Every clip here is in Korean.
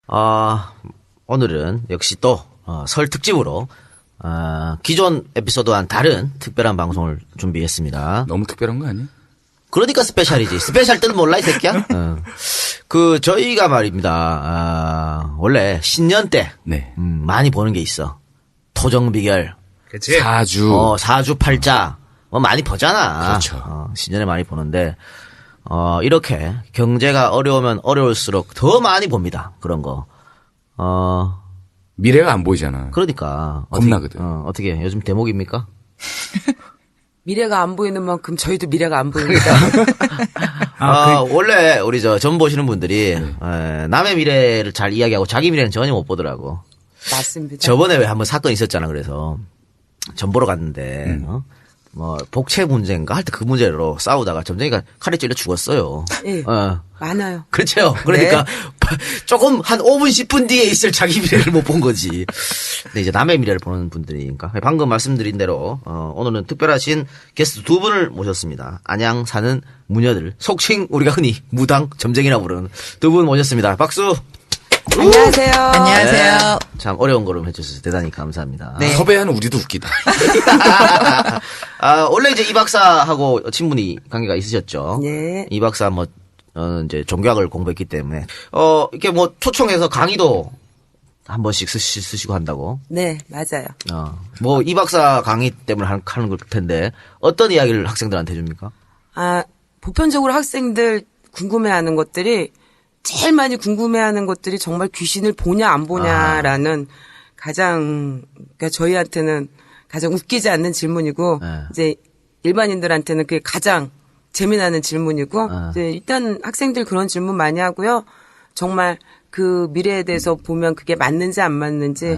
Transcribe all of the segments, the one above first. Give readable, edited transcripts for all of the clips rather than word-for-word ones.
오늘은 역시 또 설 특집으로 기존 에피소드와는 다른 특별한 방송을 준비했습니다. 너무 특별한 거 아니야? 그러니까 스페셜이지. 스페셜 뜻 몰라 이 새끼야? 저희가 말입니다. 원래 신년 때 네. 많이 보는 게 있어. 토정비결, 그치? 사주. 사주팔자 뭐 많이 보잖아. 그렇죠. 신년에 많이 보는데 이렇게 경제가 어려우면 어려울수록 더 많이 봅니다. 그런 거. 미래가 안 보이잖아. 그러니까 겁나거든. 어떻게 요즘 대목입니까? 미래가 안 보이는 만큼 저희도 미래가 안 보입니다. 원래 우리 전 보시는 분들이 남의 미래를 잘 이야기하고 자기 미래는 전혀 못 보더라고. 맞습니다. 저번에 왜 한번 사건 있었잖아. 그래서 전 보러 갔는데 뭐 복채 문제인가 할 때 그 문제로 싸우다가 점쟁이가 칼에 찔려 죽었어요. 예, 많아요. 그렇죠. 그러니까 조금 한 5분 10분 뒤에 있을 자기 미래를 못 본 거지. 근데 이제 남의 미래를 보는 분들이니까 방금 말씀드린 대로 오늘은 특별하신 게스트 두 분을 모셨습니다. 안양 사는 무녀들, 속칭 우리가 흔히 무당 점쟁이라고 부르는 두 분 모셨습니다. 박수. 안녕하세요. 안녕하세요. 네, 참 어려운 걸음 해주셔서 대단히 감사합니다. 네. 섭외하는 우리도 웃기다. 원래 이제 이 박사하고 친분이 관계가 있으셨죠. 네. 이 박사 이제 종교학을 공부했기 때문에 이렇게 뭐 초청해서 강의도 한 번씩 쓰시고 한다고. 네, 맞아요. 뭐 이 박사 강의 때문에 하는 걸 텐데 어떤 이야기를 학생들한테 해줍니까? 보편적으로 학생들 궁금해하는 것들이 제일 많이 궁금해하는 것들이 정말 귀신을 보냐 안 보냐라는 그러니까 저희한테는 가장 웃기지 않는 질문이고 이제 일반인들한테는 그게 가장 재미나는 질문이고 이제 일단 학생들 그런 질문 많이 하고요. 정말 그 미래에 대해서 보면 그게 맞는지 안 맞는지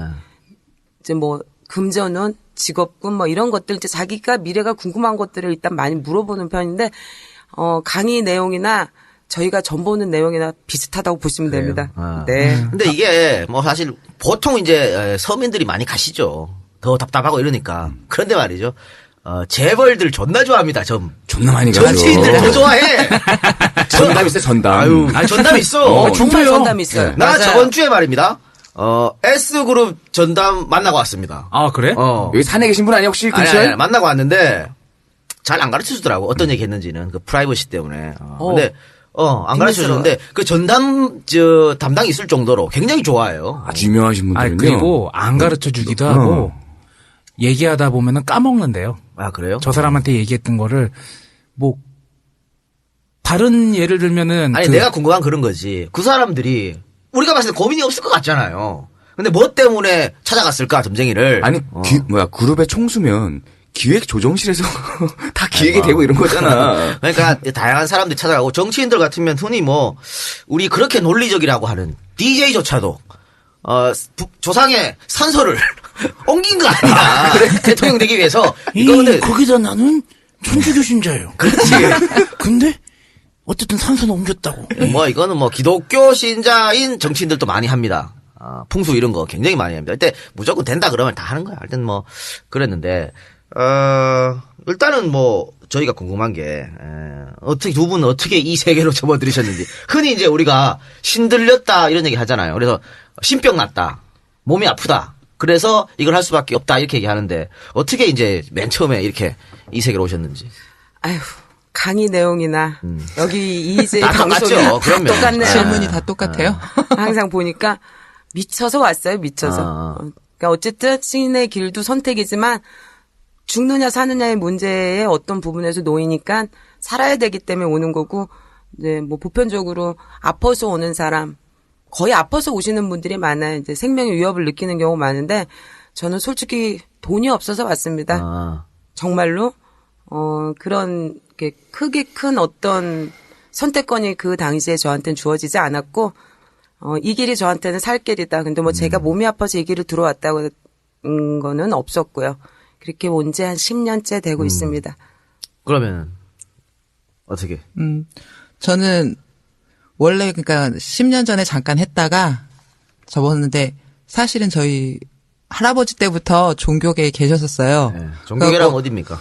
이제 뭐 금전운, 직업군 뭐 이런 것들 이제 자기가 미래가 궁금한 것들을 일단 많이 물어보는 편인데 강의 내용이나 저희가 전 보는 내용이나 비슷하다고 보시면 됩니다. 네. 근데 이게 뭐 사실 보통 이제 서민들이 많이 가시죠. 더 답답하고 이러니까. 그런데 말이죠. 재벌들 존나 좋아합니다. 존나 많이 가죠. 정치인들 더 좋아해. 전담 있어, 전담. 전담 있어. 정말 전담 있어요. 나 맞아요. 저번 주에 말입니다. S그룹 전담 만나고 왔습니다. 아, 그래? 여기 산에 계신 분 아니야, 혹시 근처에? 아니, 만나고 왔는데 잘 안 가르쳐 주더라고. 어떤 얘기 했는지는 그 프라이버시 때문에. 근데 안 가르쳐 주는데 그 전담 담당이 있을 정도로 굉장히 좋아해요. 아주 유명하신 분들은요. 그리고 안 가르쳐 주기도 하고, 얘기하다 보면은 까먹는데요. 아, 그래요? 저 사람한테 얘기했던 거를, 뭐, 다른 예를 들면은. 아니, 내가 궁금한 그런 거지. 그 사람들이 우리가 봤을 때 고민이 없을 것 같잖아요. 근데 뭐 때문에 찾아갔을까, 점쟁이를. 아니, 그룹의 총수면 기획 조정실에서 다 기획이 되고 이런 거잖아. 그러니까 다양한 사람들이 찾아가고 정치인들 같으면 흔히 뭐 우리 그렇게 논리적이라고 하는 DJ조차도 조상의 산소를 옮긴 거 아니야. 대통령 되기 위해서. 이거 근데 거기다 나는 천주교 신자예요. 그렇지. 근데 어쨌든 산소는 옮겼다고. 뭐 이거는 뭐 기독교 신자인 정치인들도 많이 합니다. 풍수 이런 거 굉장히 많이 합니다. 일단 무조건 된다 그러면 다 하는 거야. 일단 뭐 그랬는데 일단은 뭐 저희가 궁금한 게 어떻게 두 분은 어떻게 이 세계로 접어들으셨는지. 흔히 이제 우리가 신들렸다 이런 얘기 하잖아요. 그래서 신병 났다, 몸이 아프다, 그래서 이걸 할 수밖에 없다 이렇게 얘기하는데 어떻게 이제 맨 처음에 이렇게 이 세계로 오셨는지. 아휴, 강의 내용이나 여기 이제 다 방송이 똑같죠. 다 그럼요. 똑같네요. 질문이 다 똑같아요. 항상 보니까 미쳐서 왔어요. 미쳐서. 그러니까 어쨌든 신의 길도 선택이지만 죽느냐 사느냐의 문제에 어떤 부분에서 놓이니까 살아야 되기 때문에 오는 거고, 이제 뭐 보편적으로 아파서 오는 사람, 거의 아파서 오시는 분들이 많아요. 이제 생명의 위협을 느끼는 경우 많은데 저는 솔직히 돈이 없어서 왔습니다. 정말로 그런 게 크게 큰 어떤 선택권이 그 당시에 저한테는 주어지지 않았고 이 길이 저한테는 살 길이다. 근데 뭐 제가 몸이 아파서 이 길을 들어왔다고 거는 없었고요. 그렇게 온 지 한 10년째 되고 있습니다. 그러면 어떻게? 저는 원래 그러니까 10년 전에 잠깐 했다가 접었는데 사실은 저희 할아버지 때부터 종교계에 계셨었어요. 네. 종교계란 어디입니까?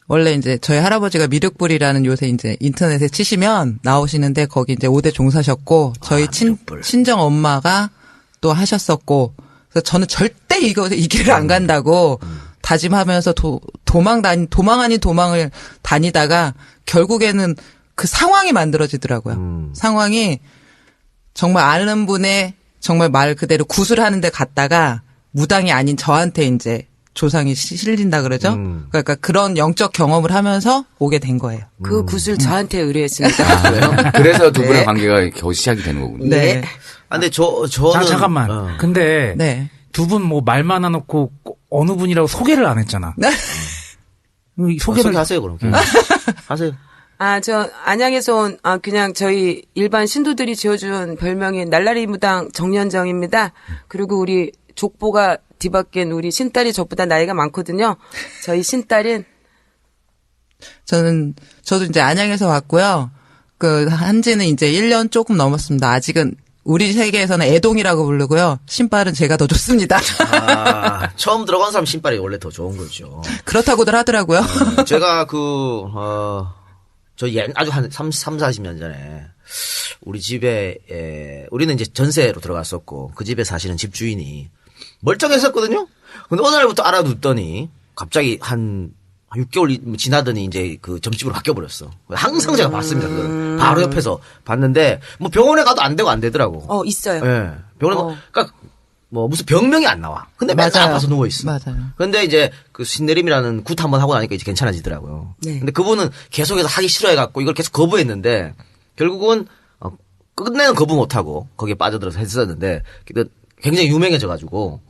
원래 이제 저희 할아버지가 미륵불이라는 요새 이제 인터넷에 치시면 나오시는데 거기 이제 5대 종사셨고 저희 친정 엄마가 또 하셨었고, 그래서 저는 절대 이 길을 안 간다고 다짐하면서 도망 아닌 도망을 다니다가 결국에는 그 상황이 만들어지더라고요. 상황이 정말 아는 분의 정말 말 그대로 구슬하는 데 갔다가 무당이 아닌 저한테 이제 조상이 실린다 그러죠. 그러니까 그런 영적 경험을 하면서 오게 된 거예요. 그 구슬 저한테 의뢰했습니다. 그래서 두 분의 관계가 겨우 시작이 되는 거군요. 네. 아, 근데 저는. 잠깐만. 근데 네. 두 분 뭐 말만 안 놓고 어느 분이라고 소개를 안 했잖아. 네. 소개를 소개하세요, 그럼. 하세요. 저 안양에서 온 그냥 저희 일반 신도들이 지어준 별명이 날라리 무당 정연정입니다. 그리고 우리 족보가 뒤바뀐 우리 신딸이 저보다 나이가 많거든요. 저희 신딸인 저도 이제 안양에서 왔고요. 한지는 이제 1년 조금 넘었습니다. 아직은 우리 세계에서는 애동이라고 부르고요. 신발은 제가 더 좋습니다. 처음 들어간 사람 신발이 원래 더 좋은 거죠. 그렇다고들 하더라고요. 제가 아주 한 40년 전에 우리 집에, 우리는 이제 전세로 들어갔었고 그 집에 사시는 집주인이 멀쩡했었거든요? 근데 어느 날부터 알아듣더니 갑자기 한 6개월 지나더니 이제 그 점집으로 바뀌어버렸어. 항상 제가 봤습니다. 그걸. 바로 옆에서 봤는데 뭐 병원에 가도 안 되고 안 되더라고. 있어요. 예. 병원에 그러니까 뭐 무슨 병명이 안 나와. 근데 맨날 맞아요. 아파서 누워 있어. 맞아요. 근데 이제 그 신내림이라는 굿 한번 하고 나니까 이제 괜찮아지더라고요. 네. 근데 그분은 계속해서 하기 싫어해갖고 이걸 계속 거부했는데 결국은 끝내는 거부 못하고 거기에 빠져들어서 했었는데 굉장히 유명해져가지고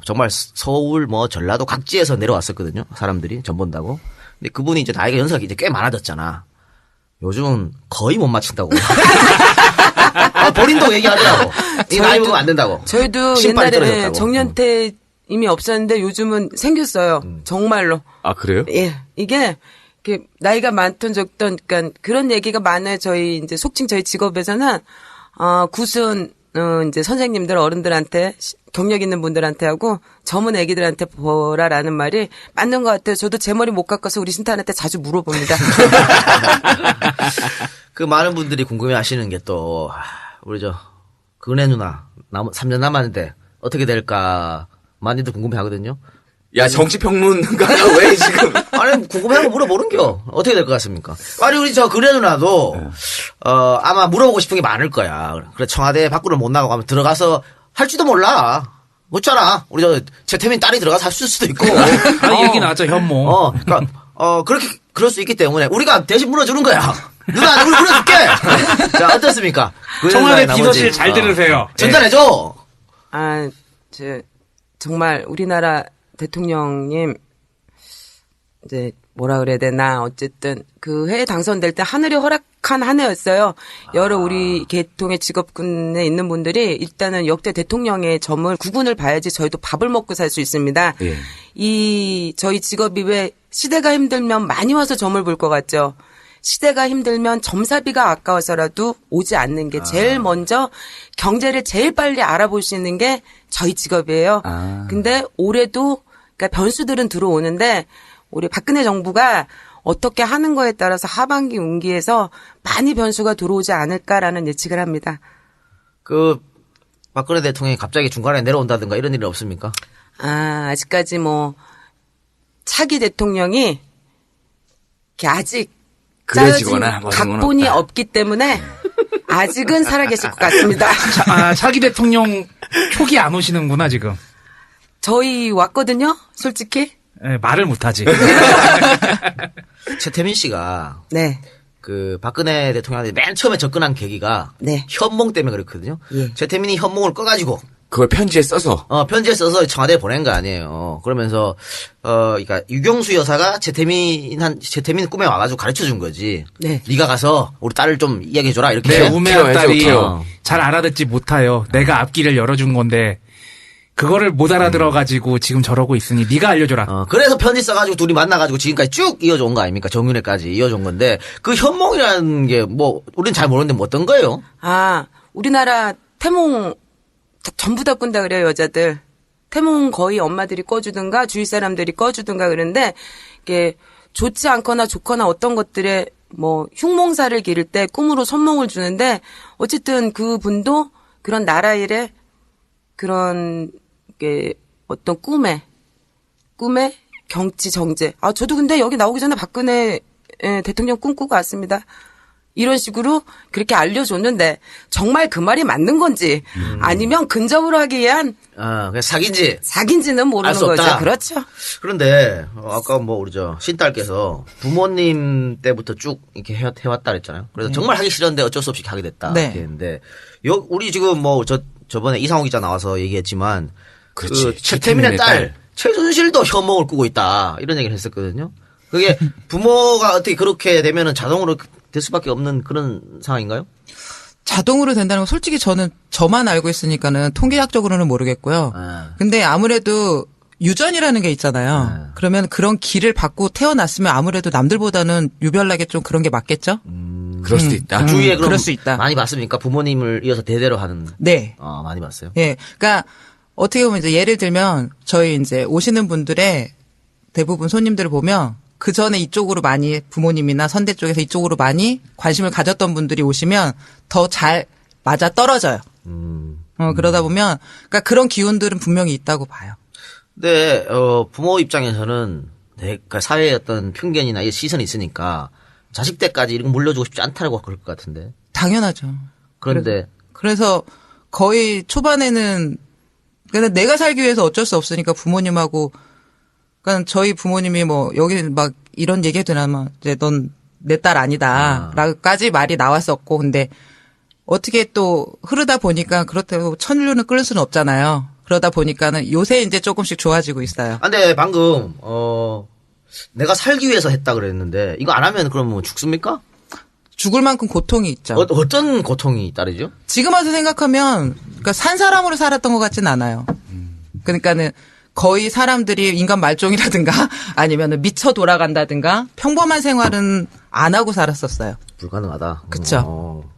정말 서울 뭐 전라도 각지에서 내려왔었거든요. 사람들이 전 본다고. 근데 그분이 이제 나이가 연세가 이제 꽤 많아졌잖아. 요즘은 거의 못 맞춘다고. 본인도 얘기하더라고. 이 나이 먹으면 안 된다고. 저희도 신발이 옛날에는 떨어졌다고. 정년퇴 이미 없었는데 요즘은 생겼어요. 정말로. 아, 그래요? 예. 이게 나이가 많던 적던 그러니까 그런 얘기가 많아요. 저희 이제 속칭 저희 직업에서는 굿은 이제 선생님들 어른들한테 경력 있는 분들한테 하고 젊은 애기들한테 보라라는 말이 맞는 것 같아요. 저도 제 머리 못 깎아서 우리 신탄한테 자주 물어봅니다. 그 많은 분들이 궁금해하시는 게 또 우리 은혜 누나 3년 남았는데 어떻게 될까 많이들 궁금해하거든요. 야, 정치평론가가 왜 지금. 아니 궁금해하면 물어보는겨. 어떻게 될 것 같습니까? 아니 우리 은혜 누나도 아마 물어보고 싶은 게 많을 거야. 그래 청와대 밖으로 못 나가고 하면 들어가서 할지도 몰라. 묻잖아. 우리 최태민 딸이 들어가서 할 수도 있고. 얘기 나왔죠, 현몽. 그러니까 그렇게 그럴 수 있기 때문에 우리가 대신 물어주는 거야. 누나 우리 물어줄게. 자 어떻습니까? 청와대 비서실 잘 들으세요. 전달해줘. 정말 우리나라 대통령님 이제 뭐라 그래야 되나 어쨌든 그 해에 당선될 때 하늘이 허락한 한 해였어요. 여러 우리 계통의 직업군에 있는 분들이 일단은 역대 대통령의 점을 구군을 봐야지 저희도 밥을 먹고 살 수 있습니다. 예. 저희 직업이 왜 시대가 힘들면 많이 와서 점을 볼 것 같죠. 시대가 힘들면 점사비가 아까워서라도 오지 않는 게 제일 먼저 경제를 제일 빨리 알아볼 수 있는 게 저희 직업이에요. 근데 올해도 그러니까 변수들은 들어오는데 우리 박근혜 정부가 어떻게 하는 거에 따라서 하반기 운기에서 많이 변수가 들어오지 않을까라는 예측을 합니다. 박근혜 대통령이 갑자기 중간에 내려온다든가 이런 일은 없습니까? 아직까지 차기 대통령이 아직 그려지거나 뭐 이런 건 각본이 없다. 없기 때문에 아직은 살아계실 것 같습니다. 차기 대통령 초기 안 오시는구나, 지금. 저희 왔거든요, 솔직히. 예, 말을 못하지. 최태민 씨가 네. 박근혜 대통령한테 맨 처음에 접근한 계기가 네. 현몽 때문에 그렇거든요. 예. 최태민이 현몽을 꺼가지고 그걸 편지에 써서. 편지에 써서 청와대에 보낸 거 아니에요. 그러면서 그러니까 유경수 여사가 최태민 꿈에 와가지고 가르쳐 준 거지. 네. 네가 가서 우리 딸을 좀 이야기해 줘라 이렇게. 내 우매한 딸이 케어. 잘 알아듣지 못하여 내가 앞길을 열어준 건데 그거를 못 알아들어가지고 지금 저러고 있으니 네가 알려줘라. 그래서 편지 써가지고 둘이 만나가지고 지금까지 쭉 이어져 온 거 아닙니까? 정윤회까지 이어져 온 건데 그 현몽이라는 게 우리는 잘 모르는데 어떤 거예요? 우리나라 태몽 전부 다 꾼다 그래요, 여자들. 태몽 거의 엄마들이 꺼주든가 주위 사람들이 꺼주든가 그러는데 이게 좋지 않거나 좋거나 어떤 것들에 흉몽사를 기를 때 꿈으로 선몽을 주는데 어쨌든 그 분도 그런 나라 일에 그런 게 어떤 꿈에 경치 정제. 아 저도 근데 여기 나오기 전에 박근혜 대통령 꿈꾸고 왔습니다. 이런 식으로 그렇게 알려줬는데 정말 그 말이 맞는 건지 아니면 근접으로 하기 위한 그냥 사기인지. 사기인지는 알 모르는 수 없다. 거죠. 그렇죠. 그런데 아까 뭐 우리 저 신딸께서 부모님 때부터 쭉 이렇게 해왔다 그랬잖아요. 그래서 정말 하기 싫었는데 어쩔 수 없이 하게 됐다. 네. 이렇게 했는데 우리 지금 뭐 저번에 이상호 기자 나와서 얘기했지만 그렇지. 그 최태민의 최태민의 딸 최순실도 혐오를 꾸고 있다 이런 얘기를 했었거든요. 그게 부모가 어떻게 그렇게 되면은 자동으로 될 수밖에 없는 그런 상황인가요? 자동으로 된다는 건 솔직히 저만 알고 있으니까는 통계학적으로는 모르겠고요. 아. 근데 아무래도 유전이라는 게 있잖아요. 그러면 그런 길을 받고 태어났으면 아무래도 남들보다는 유별나게 좀 그런 게 맞겠죠? 그럴 수도 있다. 주위에 그럼 그럴 수 있다. 많이 봤습니까? 부모님을 이어서 대대로 하는. 네. 많이 봤어요. 예. 그러니까 어떻게 보면 이제 예를 들면 저희 이제 오시는 분들의 대부분 손님들을 보면 그 전에 이쪽으로 많이 부모님이나 선대 쪽에서 이쪽으로 많이 관심을 가졌던 분들이 오시면 더 잘 맞아 떨어져요. 그러다 보면 그러니까 그런 기운들은 분명히 있다고 봐요. 근데 부모 입장에서는 그러니까 사회의 어떤 편견이나 이 시선이 있으니까 자식 때까지 이런 거 물려주고 싶지 않다고 그럴 것 같은데. 당연하죠. 그런데 그래서 거의 초반에는 근데 내가 살기 위해서 어쩔 수 없으니까 부모님하고 그러니까 저희 부모님이 뭐 여기 막 이런 얘기 해도 되나 이제 넌 내 딸 아니다 라고까지 말이 나왔었고 근데 어떻게 또 흐르다 보니까 그렇다고 천일로는 끌 수는 없잖아요. 그러다 보니까는 요새 이제 조금씩 좋아지고 있어요. 근데 방금 내가 살기 위해서 했다 그랬는데 이거 안 하면 그러면 죽습니까? 죽을 만큼 고통이 있죠. 어떤 고통이 따르죠? 지금 와서 생각하면 그러니까 산 사람으로 살았던 것 같진 않아요. 그러니까는 거의 사람들이 인간 말종이라든가 아니면은 미쳐 돌아간다든가 평범한 생활은 안 하고 살았었어요. 불가능하다. 그쵸.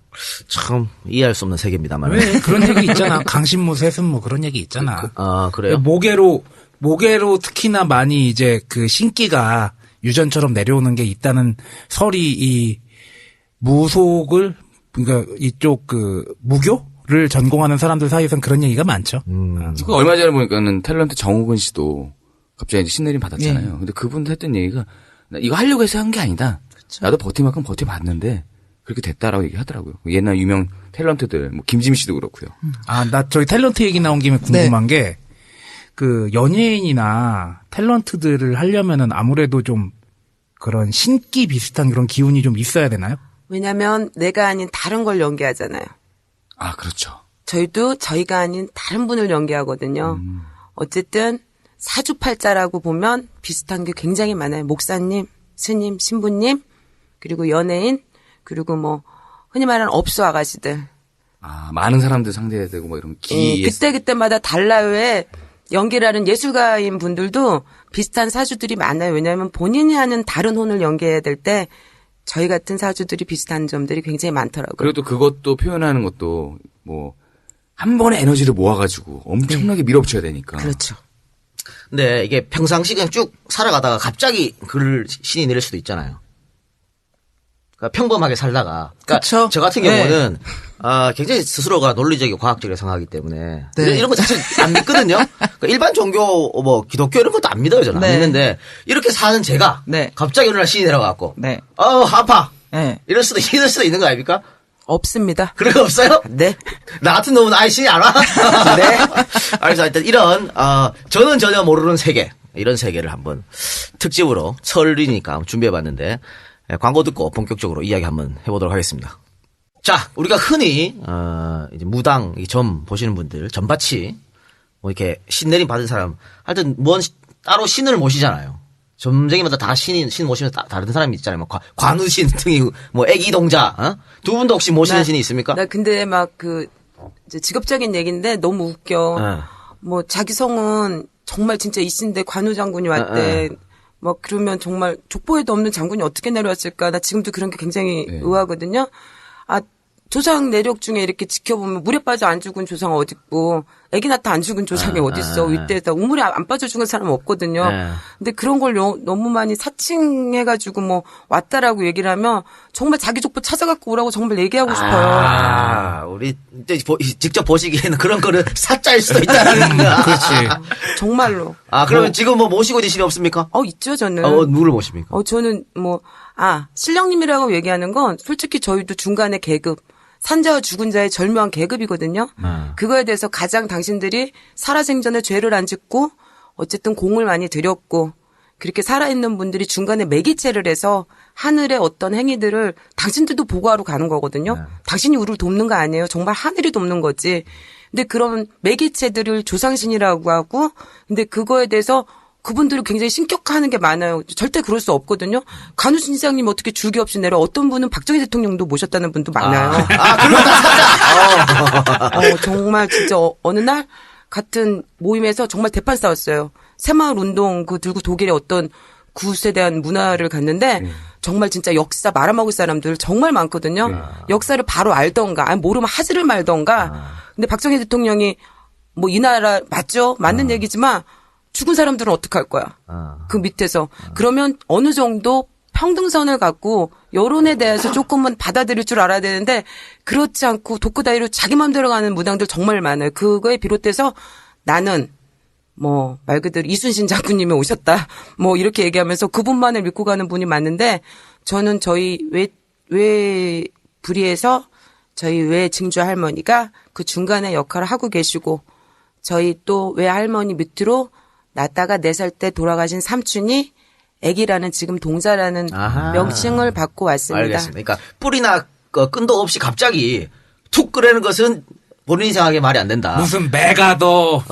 참 이해할 수 없는 세계입니다만. 왜 그런 얘기 있잖아. 강신모, 세순모 그런 얘기 있잖아. 그래요? 모계로 특히나 많이 이제 그 신기가 유전처럼 내려오는 게 있다는 설이 이 무속을 그러니까 이쪽 그 무교를 전공하는 사람들 사이에서는 그런 얘기가 많죠. 그 얼마 전에 보니까는 탤런트 정우근 씨도 갑자기 이제 신내림 받았잖아요. 근데 그분도 했던 얘기가 나 이거 하려고 해서 한 게 아니다. 나도 버티만큼 버텨봤는데 그렇게 됐다라고 얘기하더라고요. 옛날 유명 탤런트들 뭐 김지미 씨도 그렇고요. 나 저희 탤런트 얘기 나온 김에 궁금한 게 그 연예인이나 탤런트들을 하려면은 아무래도 좀 그런 신기 비슷한 그런 기운이 좀 있어야 되나요? 왜냐면 내가 아닌 다른 걸 연기하잖아요. 아, 그렇죠. 저희도 저희가 아닌 다른 분을 연기하거든요. 어쨌든 사주팔자라고 보면 비슷한 게 굉장히 많아요. 목사님, 스님, 신부님, 그리고 연예인, 그리고 뭐 흔히 말하는 업소 아가씨들. 아, 많은 사람들 상대해야 되고 뭐 이런 그때마다 달라요. 왜 연기를 하는 예술가인 분들도 비슷한 사주들이 많아요. 왜냐하면 본인이 하는 다른 혼을 연기해야 될 때 저희 같은 사주들이 비슷한 점들이 굉장히 많더라고요. 그리고 또 그것도 표현하는 것도 뭐 한 번에 에너지를 모아가지고 엄청나게 밀어붙여야 되니까. 그렇죠. 근데 이게 평상시 그냥 쭉 살아가다가 갑자기 글을 신이 내릴 수도 있잖아요. 그러니까 평범하게 살다가. 그러니까 그쵸. 저 같은 경우는 굉장히 스스로가 논리적이고 과학적이라고 생각하기 때문에 이런 거 사실 안 믿거든요. 그러니까 일반 종교 뭐 기독교 이런 것도 안 믿어요. 저는 안 믿는데 이렇게 사는 제가 갑자기 어느 날 신이 내려가고 아파 이럴 수도 있는 거 아닙니까? 없습니다. 그런 거 없어요? 네. 나 같은 놈은 아예 신이 안 와? 네. 그래서 하여튼 이런, 저는 전혀 모르는 세계, 이런 세계를 한번 특집으로 설이니까 준비해봤는데, 광고 듣고 본격적으로 이야기 한번 해보도록 하겠습니다. 자, 우리가 흔히, 이제 무당, 점 보시는 분들, 점바치, 뭐 이렇게 신내림 받은 사람, 하여튼 따로 신을 모시잖아요. 점쟁이마다 다 신 모시면 다른 사람이 있잖아요. 뭐 관우신 등이 뭐 애기동자 두 분도 혹시 모시는 신이 있습니까? 나 근데 막 이제 직업적인 얘기인데 너무 웃겨. 뭐 자기 성은 정말 진짜 이신데 관우 장군이 왔대. 막 그러면 정말 족보에도 없는 장군이 어떻게 내려왔을까? 나 지금도 그런 게 굉장히 의아하거든요. 조상 내력 중에 이렇게 지켜보면 물에 빠져 안 죽은 조상 어딨고 애기 낳다 안 죽은 조상이 어딨어. 윗대에다 우물에 안 빠져 죽은 사람은 없거든요. 네. 근데 그런 걸 너무 많이 사칭해가지고 뭐 왔다라고 얘기를 하면 정말 자기 족보 찾아갖고 오라고 정말 얘기하고 싶어요. 우리 이제 직접 보시기에는 그런 거를 사짜일 수도 있다는 거야. 그렇지. 정말로. 그러면 지금 뭐 모시고 계신 분 없습니까? 있죠, 저는. 누구를 모십니까? 저는 신령님이라고 얘기하는 건 솔직히 저희도 중간에 계급, 산자와 죽은 자의 절묘한 계급이거든요. 그거에 대해서 가장 당신들이 살아생전에 죄를 안 짓고 어쨌든 공을 많이 들였고 그렇게 살아있는 분들이 중간에 매기체를 해서 하늘의 어떤 행위들을 당신들도 보고하러 가는 거거든요. 당신이 우리를 돕는 거 아니에요. 정말 하늘이 돕는 거지. 근데 그런 매기체들을 조상신이라고 하고 근데 그거에 대해서 그분들이 굉장히 신격화하는 게 많아요. 절대 그럴 수 없거든요. 간우신 시장님 어떻게 줄기 없이 내려 어떤 분은 박정희 대통령도 모셨다는 분도 많아요. 그런 거 사자. 정말 진짜 어느 날 같은 모임에서 정말 대판 싸웠어요. 새마을 운동 들고 독일의 어떤 굿에 대한 문화를 갔는데 정말 진짜 역사 말아먹을 사람들 정말 많거든요. 역사를 바로 알던가 아니 모르면 하지를 말던가. 근데 박정희 대통령이 뭐 이 나라 맞죠? 맞는 얘기지만 죽은 사람들은 어떡할 거야? 그 밑에서. 그러면 어느 정도 평등선을 갖고 여론에 대해서 조금은 받아들일 줄 알아야 되는데 그렇지 않고 독고다이로 자기 마음대로 가는 무당들 정말 많아요. 그거에 비롯해서 나는 뭐 말 그대로 이순신 장군님이 오셨다. 뭐 이렇게 얘기하면서 그분만을 믿고 가는 분이 많은데 저는 저희 외 불의에서 저희 외 증조 할머니가 그 중간에 역할을 하고 계시고 저희 또 외 할머니 밑으로 낳다가 4살 때 돌아가신 삼촌이 애기라는 지금 동자라는 명칭을 받고 왔습니다. 알겠습니다. 그러니까 뿌리나 끈도 없이 갑자기 툭 끄려는 것은 본인이 생각하기에 말이 안 된다. 무슨 매가 더.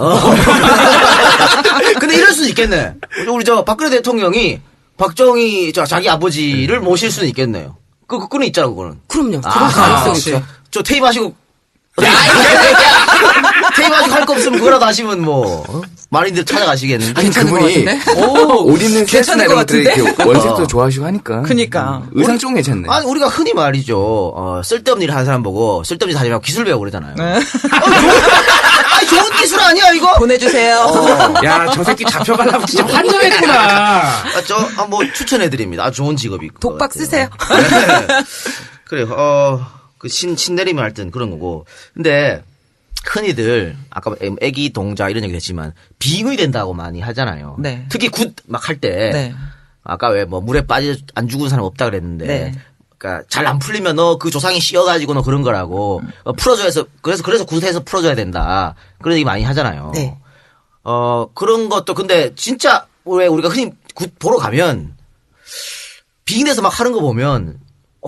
근데 이럴 수도 있겠네. 우리 박근혜 대통령이 박정희 자기 아버지를 모실 수는 있겠네요. 그 끈은 있잖아 그거는. 그럼요. 그런 가능성이 있죠. 저 퇴임하시고 퇴임하시고 할 거 없으면 그거라도 하시면 많이들 찾아가시겠는데. 아니 그분이 옷 입는 센스나 이런 것들 이렇게 원색도 좋아하시고 하니까. 그니까. 의상 좀 괜찮네. 아니 우리가 흔히 말이죠. 쓸데없는 일 하는 사람 보고 쓸데없는 짓 하지 말고 기술 배우고 그러잖아요. 좋은 기술 아니야 이거? 보내주세요. 야, 저 새끼 잡혀가려고 진짜 환장했구나. 뭐 추천해드립니다. 아주 좋은 직업이. 독박 쓰세요. 네. 그래요. 신내림을 할 땐 그런 거고. 근데 흔히들 아까 애기 동자 이런 얘기 했지만 빙의 된다고 많이 하잖아요. 네. 특히 굿 막 할 때. 네. 아까 왜 물에 빠져 안 죽은 사람 없다 그랬는데. 네. 그러니까 잘 안 풀리면 그 조상이 씌어가지고 너 그런 거라고 풀어줘야 해서 그래서 굿해서 풀어줘야 된다 그런 얘기 많이 하잖아요. 네. 그런 것도 근데 진짜 왜 우리가 흔히 굿 보러 가면 빙의돼서 막 하는 거 보면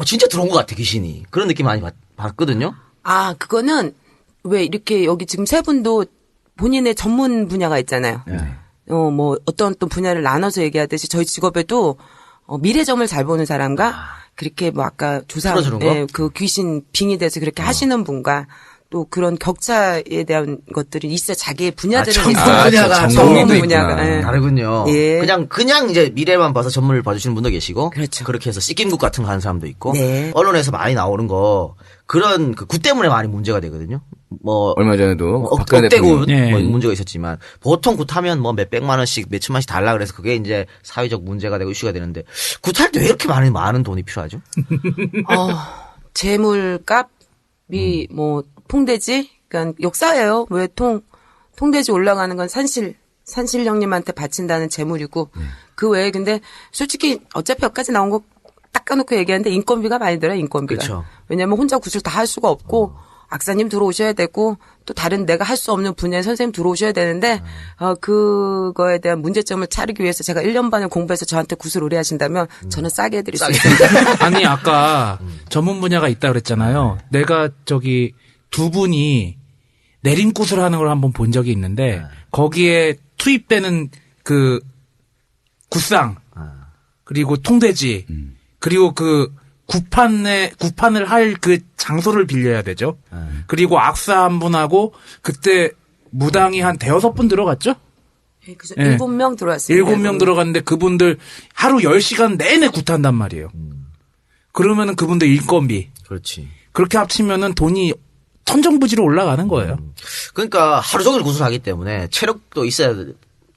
진짜 들어온 것 같아 귀신이 그런 느낌 많이 받거든요. 그거는 왜 이렇게 여기 지금 세 분도 본인의 전문 분야가 있잖아요. 네. 뭐 어떤 또 분야를 나눠서 얘기하듯이 저희 직업에도 미래점을 잘 보는 사람과 그렇게 뭐 아까 풀어주는 거? 그 귀신 빙의 돼서 그렇게 하시는 분과 또 그런 격차에 대한 것들이 있어 자기의 분야들은 전문 있어요. 분야가 전문 전문도 분야가. 있구나. 예. 다르군요. 예. 그냥 이제 미래만 봐서 전문을 봐주시는 분도 계시고. 그렇죠. 그렇게 해서 씻김국 같은 거 하는 사람도 있고. 네. 언론에서 많이 나오는 거 그런 굿 때문에 많이 문제가 되거든요. 얼마 전에도 박근혜 억대고 대통령. 예. 문제가 있었지만 보통 굿하면 몇 백만 원씩 몇 천만씩 달라 그래서 그게 이제 사회적 문제가 되고 이슈가 되는데 굿할 때 왜 이렇게 많은 돈이 필요하죠? 재물값이 뭐 통돼지 그러니까 역사예요. 왜 통돼지 올라가는 건 산신령님한테 바친다는 재물이고 그 외에 근데 솔직히 어차피 여기까지 나온 거 닦아놓고 얘기하는데 인건비가 많이 들어요. 인건비가. 그쵸. 왜냐하면 혼자 구슬 다 할 수가 없고 악사님 들어오셔야 되고 또 다른 내가 할 수 없는 분야의 선생님 들어오셔야 되는데 그거에 대한 문제점을 차리기 위해서 제가 1년 반을 공부해서 저한테 구슬 의뢰하신다면 저는 싸게 해드릴 수 있습니다. 아니, 아까 전문 분야가 있다 그랬잖아요. 내가 두 분이 내림굿을 하는 걸 한번 본 적이 있는데 거기에 투입되는 그 굿상 그리고 통돼지 그리고 그 구판을 할 그 장소를 빌려야 되죠. 그리고 악사 한 분하고 그때 무당이 한 5분 들어갔죠? 그래서 예. 7명 들어왔습니다. 7명 들어갔는데 그분들 하루 10시간 내내 굿한단 말이에요. 그러면은 그분들 일건비 그렇지. 그렇게 합치면은 돈이 천정부지로 올라가는 거예요. 그러니까 하루 종일 구술하기 때문에 체력도 있어야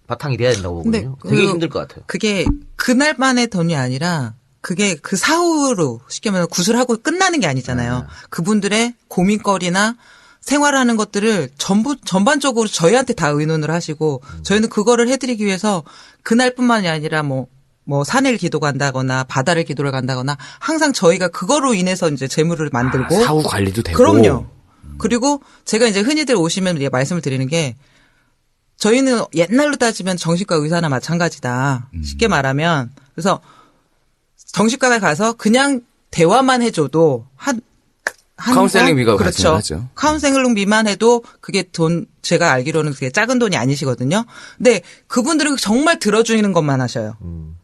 바탕이 돼야 된다고 근데 보거든요. 되게 힘들 것 같아요. 그게 그날만의 돈이 아니라 그게 그 사후로 쉽게 말하면 구술하고 끝나는 게 아니잖아요. 그분들의 고민거리나 생활하는 것들을 전반적으로 저희한테 다 의논을 하시고 저희는 그거를 해드리기 위해서 그날뿐만이 아니라 뭐 산을 기도 간다거나 바다를 기도를 간다거나 항상 저희가 그거로 인해서 이제 재물을 만들고 사후 관리도 되고. 그럼요. 그리고 제가 이제 흔히들 오시면 말씀을 드리는 게 저희는 옛날로 따지면 정신과 의사나 마찬가지다. 쉽게 말하면 그래서 정신과에 가서 그냥 대화만 해줘도 카운셀링비가 그렇죠. 발생하죠. 카운셀링비만 해도 그게 돈 제가 알기로는 그게 작은 돈이 아니시거든요. 근데 그분들은 정말 들어주는 것만 하셔요.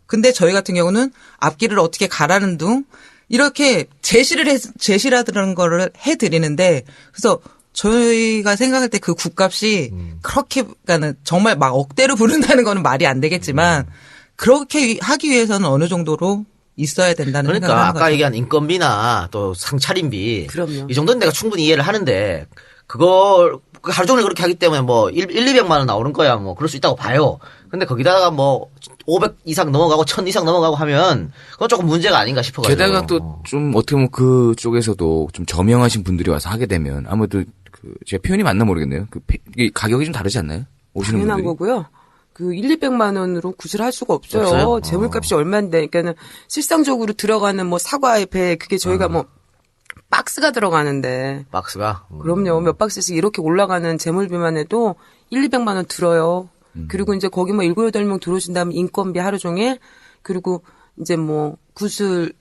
근데 저희 같은 경우는 앞길을 어떻게 가라는 둥 이렇게 제시라는 거를 해드리는데 그래서 저희가 생각할 때 그 국값이 그렇게 그러니까는 정말 막 억대로 부른다는 거는 말이 안 되겠지만 그렇게 하기 위해서는 어느 정도로 있어야 된다는 생각을 그러니까 하는 아까 거죠. 얘기한 인건비나 또 상차림비 그럼요. 이 정도는 내가 충분히 이해를 하는데 그걸 하루 종일 그렇게 하기 때문에 뭐 200만 원 나오는 거야 뭐 그럴 수 있다고 봐요. 근데 거기다가 뭐 500 이상 넘어가고 1000 이상 넘어가고 하면 그건 조금 문제가 아닌가 싶어가지고. 게다가 또 좀 어떻게 보면 그쪽에서도 좀 저명하신 분들이 와서 하게 되면 아무래도 제가 표현이 맞나 모르겠네요. 이 가격이 좀 다르지 않나요? 오시는 당연한 분들이. 거고요. 그 1,200만 원으로 구슬할 수가 없어요. 없어요? 재물값이 얼마인데, 그러니까는 실상적으로 들어가는 뭐 사과의 배 그게 저희가 뭐 박스가 들어가는데. 박스가. 그럼요. 몇 박스씩 이렇게 올라가는 재물비만 해도 1,200만 원 들어요. 그리고 이제 거기 뭐 7, 8명 들어오신다면 인건비 하루 종일 그리고 이제 뭐 구슬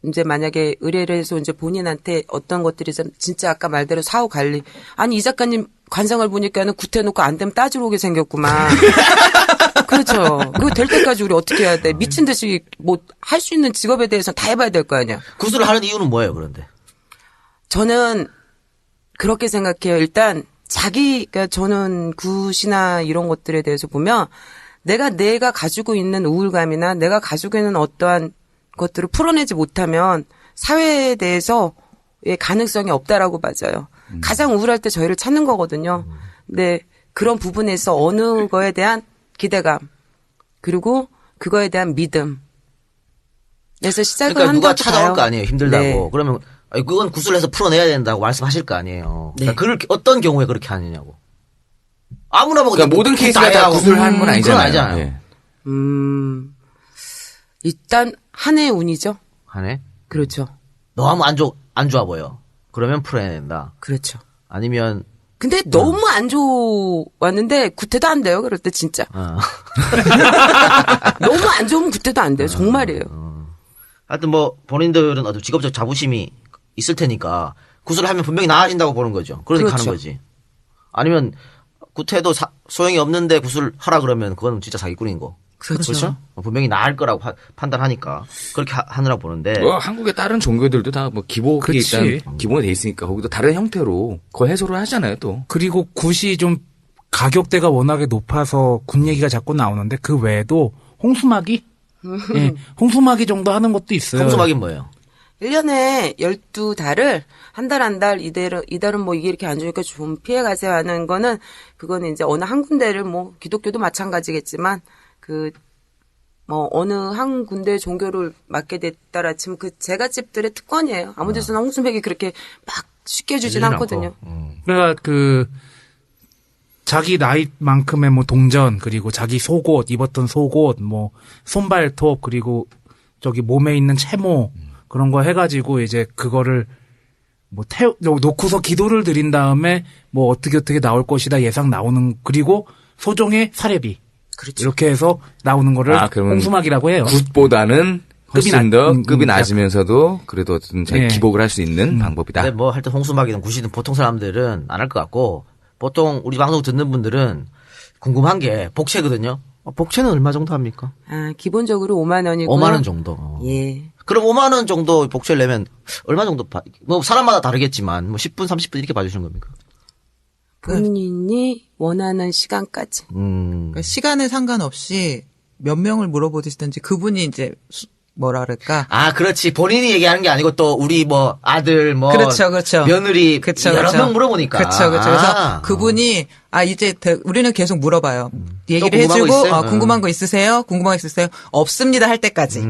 이제 만약에 의뢰를 해서 이제 본인한테 어떤 것들이 진짜 아까 말대로 사후 관리. 아니 이 작가님 관상을 보니까는 구태놓고 안 되면 따지러 오게 생겼구만. 그렇죠. 그거 될 때까지 우리 어떻게 해야 돼? 미친 듯이 뭐 할 수 있는 직업에 대해서 다 해봐야 될 거 아니야. 구슬을 하는 이유는 뭐예요 그런데? 저는 그렇게 생각해요. 일단 그러니까 저는 굿이나 이런 것들에 대해서 보면 내가 가지고 있는 우울감이나 내가 가지고 있는 어떠한 것들을 풀어내지 못하면 사회에 대해서의 가능성이 없다라고 맞아요. 가장 우울할 때 저희를 찾는 거거든요. 근데 그런 부분에서 어느 거에 대한 기대감 그리고 그거에 대한 믿음. 그래서 시작을 그러니까 누가 한다고 찾아올 봐요. 거 아니에요 힘들다고. 네. 그러면 아니, 그건 구슬해서 풀어내야 된다고 말씀하실 거 아니에요. 네. 그러니까 그걸 어떤 경우에 그렇게 하느냐고. 아무나 뭐 그러니까 모든 케이스가 다 구슬하는 건 아니잖아요. 그건 아니잖아요. 예. 일단 한 해의 운이죠. 하네. 그렇죠. 너무 안 좋아 보여. 그러면 풀어야 된다. 그렇죠. 아니면 근데 너무 안 좋았는데 구태도 안 돼요. 그럴 때 진짜. 너무 안 좋으면 구태도 안 돼요. 정말이에요. 하여튼 뭐 본인들은 어떤 직업적 자부심이 있을 테니까 구슬을 하면 분명히 나아진다고 보는 거죠. 그러니까 그렇죠. 하는 거지. 아니면 구태도 소용이 없는데 구슬 하라 그러면 그건 진짜 사기꾼인 거. 그렇죠. 분명히 나을 거라고 판단하니까 그렇게 하느라고 보는데. 뭐 한국의 다른 종교들도 다 뭐 기복이 그치. 일단 기본에 돼 있으니까 거기도 다른 형태로 그걸 해소를 하잖아요 또. 그리고 굿이 좀 가격대가 워낙에 높아서 굿 얘기가 자꾸 나오는데 그 외에도 홍수막이 예, 홍수막이 정도 하는 것도 있어요. 홍수막이 뭐예요? 1년에 12달을 한 달 이달은 뭐 이게 이렇게 안 좋으니까 좀 피해 가세요 하는 거는 그거는 이제 어느 한 군데를 뭐 기독교도 마찬가지겠지만 뭐 어느 한 군데 종교를 맡게 됐다라 치면 그 제갓집들의 특권이에요. 아무 데서나 홍수맥이 그렇게 막 쉽게 해주진 않거든요. 그러니까 자기 나이만큼의 뭐 동전 그리고 자기 속옷 입었던 속옷 뭐 손발톱 그리고 저기 몸에 있는 채모 그런 거 해가지고 이제 그거를 뭐 놓고서 기도를 드린 다음에 뭐 어떻게 나올 것이다 예상 나오는 그리고 소정의 사례비 그렇죠. 이렇게 해서 나오는 거를 그러면 홍수막이라고 해요. 굿보다는 훨씬 더 급이 약간. 낮으면서도 그래도 어떤 자기 예. 기복을 할 수 있는 방법이다. 근데 뭐 하여튼 홍수막이든 굿이든 보통 사람들은 안 할 것 같고 보통 우리 방송 듣는 분들은 궁금한 게 복채거든요. 복채는 얼마 정도 합니까? 기본적으로 5만 원이고요. 5만 원 정도. 예. 그럼 5만 원 정도 복채를 내면 얼마 정도 뭐 사람마다 다르겠지만 뭐 10분 30분 이렇게 봐주시는 겁니까? 본인이 원하는 시간까지. 그러니까 시간에 상관없이 몇 명을 물어보시든지 그분이 이제 뭐라 그럴까? 아, 그렇지. 본인이 얘기하는 게 아니고 또 우리 뭐 아들 뭐 그렇죠, 그렇죠. 며느리 그쵸, 여러 그쵸. 명 물어보니까. 그렇죠, 그렇죠. 그래서 아. 그분이 이제 우리는 계속 물어봐요. 얘기를 또 궁금한 거 해주고 있어요? 궁금한 거 있으세요? 궁금한 거 있으세요? 없습니다 할 때까지.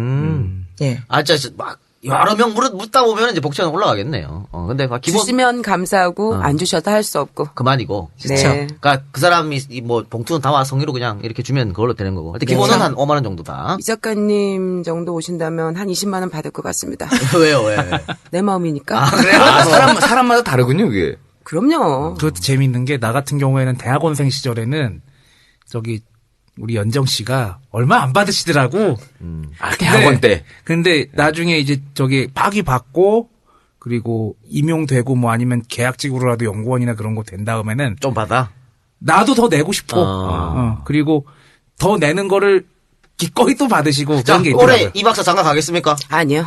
예. 아, 진짜 막 여러 명 묻다 보면 이제 복지는 올라가겠네요. 근데 막 기본 주시면 감사하고 안 주셔도 할 수 없고. 그만이고. 네. 그러니까 그 사람이 뭐 봉투는 다와 성의로 그냥 이렇게 주면 그걸로 되는 거고. 근데 기본은 네. 한 5만 원 정도다. 이 작가님 정도 오신다면 한 20만 원 받을 것 같습니다. 왜요, 왜? 내 마음이니까. 아, 그래요? 사람마다 다르군요, 그게. 그럼요. 그것도 재밌는 게 나 같은 경우에는 대학원생 시절에는 저기 우리 연정 씨가 얼마 안 받으시더라고. 아, 대학원 때. 근데 나중에 이제 저기 학위 받고 그리고 임용되고 뭐 아니면 계약직으로라도 연구원이나 그런 거 된 다음에는 좀 받아. 나도 더 내고 싶고 그리고 더 내는 거를 기꺼이 또 받으시고 자, 그런 게 올해 있더라고요. 이 박사 장가 가겠습니까? 아니요.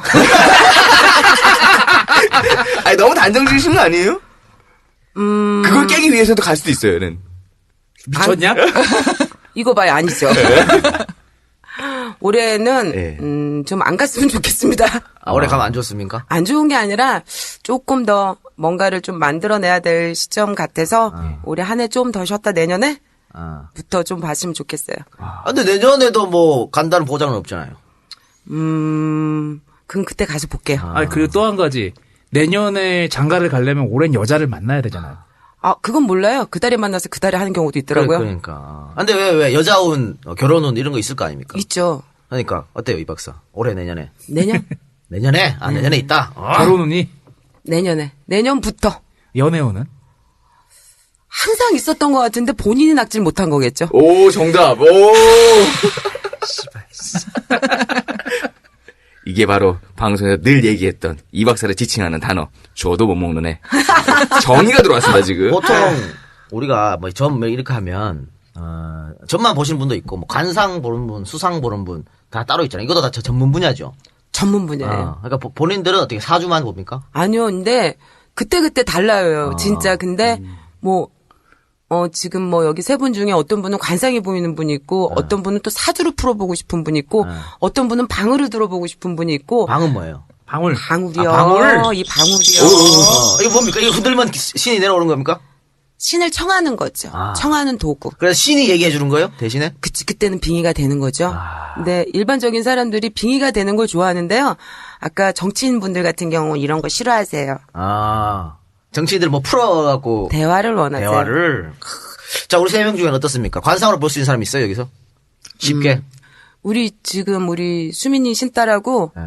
아니, 너무 단정지으신 거 아니에요? 그걸 깨기 위해서도 갈 수도 있어요, 얘는. 미쳤냐? 이거 봐요. 아니죠. 올해는 네. 좀 안 갔으면 좋겠습니다. 아, 올해 가면 안 좋습니까? 안 좋은 게 아니라 조금 더 뭔가를 좀 만들어내야 될 시점 같아서 올해 한 해 좀 더 쉬었다 내년에 아. 부터 좀 봤으면 좋겠어요. 근데 내년에도 뭐 간다는 보장은 없잖아요. 그럼 그때 가서 볼게요. 아 그리고 또 한 가지 내년에 장가를 가려면 올해는 여자를 만나야 되잖아요. 그건 몰라요. 그 달에 만나서 그 달에 하는 경우도 있더라고요. 그러니까. 근데 왜 여자운 결혼운 이런 거 있을 거 아닙니까? 있죠. 그러니까 어때요, 이 박사? 올해 내년에? 내년? 내년에? 아, 내년에 있다. 결혼운이 내년에. 내년부터. 연애운은 항상 있었던 것 같은데 본인이 낙질 못한 거겠죠. 오, 정답. 오. 이게 바로 방송에서 늘 얘기했던 이 박사를 지칭하는 단어. 줘도 못 먹는 애. 정의가 들어왔습니다, 지금. 보통 우리가 뭐 점 이렇게 하면 점만 보신 분도 있고 뭐 관상 보는 분, 수상 보는 분 다 따로 있잖아요. 이것도 다 전문 분야죠. 전문 분야예요. 그러니까 본인들은 어떻게 사주만 봅니까? 아니요, 근데 그때 달라요. 진짜. 근데 지금 뭐 여기 세 분 중에 어떤 분은 관상이 보이는 분이 있고 어떤 분은 또 사주를 풀어보고 싶은 분이 있고 어떤 분은 방울을 들어보고 싶은 분이 있고 방은 뭐예요? 방울 방울이요. 방울? 이 방울이요. 이거 뭡니까? 이거 흔들면 신이 내려오는 겁니까? 신을 청하는 거죠. 청하는 도구. 그래서 신이 얘기해 주는 거예요? 대신에? 그때는 빙의가 되는 거죠. 근데 일반적인 사람들이 빙의가 되는 걸 좋아하는데요. 아까 정치인 분들 같은 경우 이런 거 싫어하세요. 정치인들 뭐 풀어갖고 대화를 원하세요. 대화를. 자, 우리 세 명 중에는 어떻습니까? 관상으로 볼 수 있는 사람이 있어요, 여기서? 쉽게? 우리 수민이 신딸하고 네.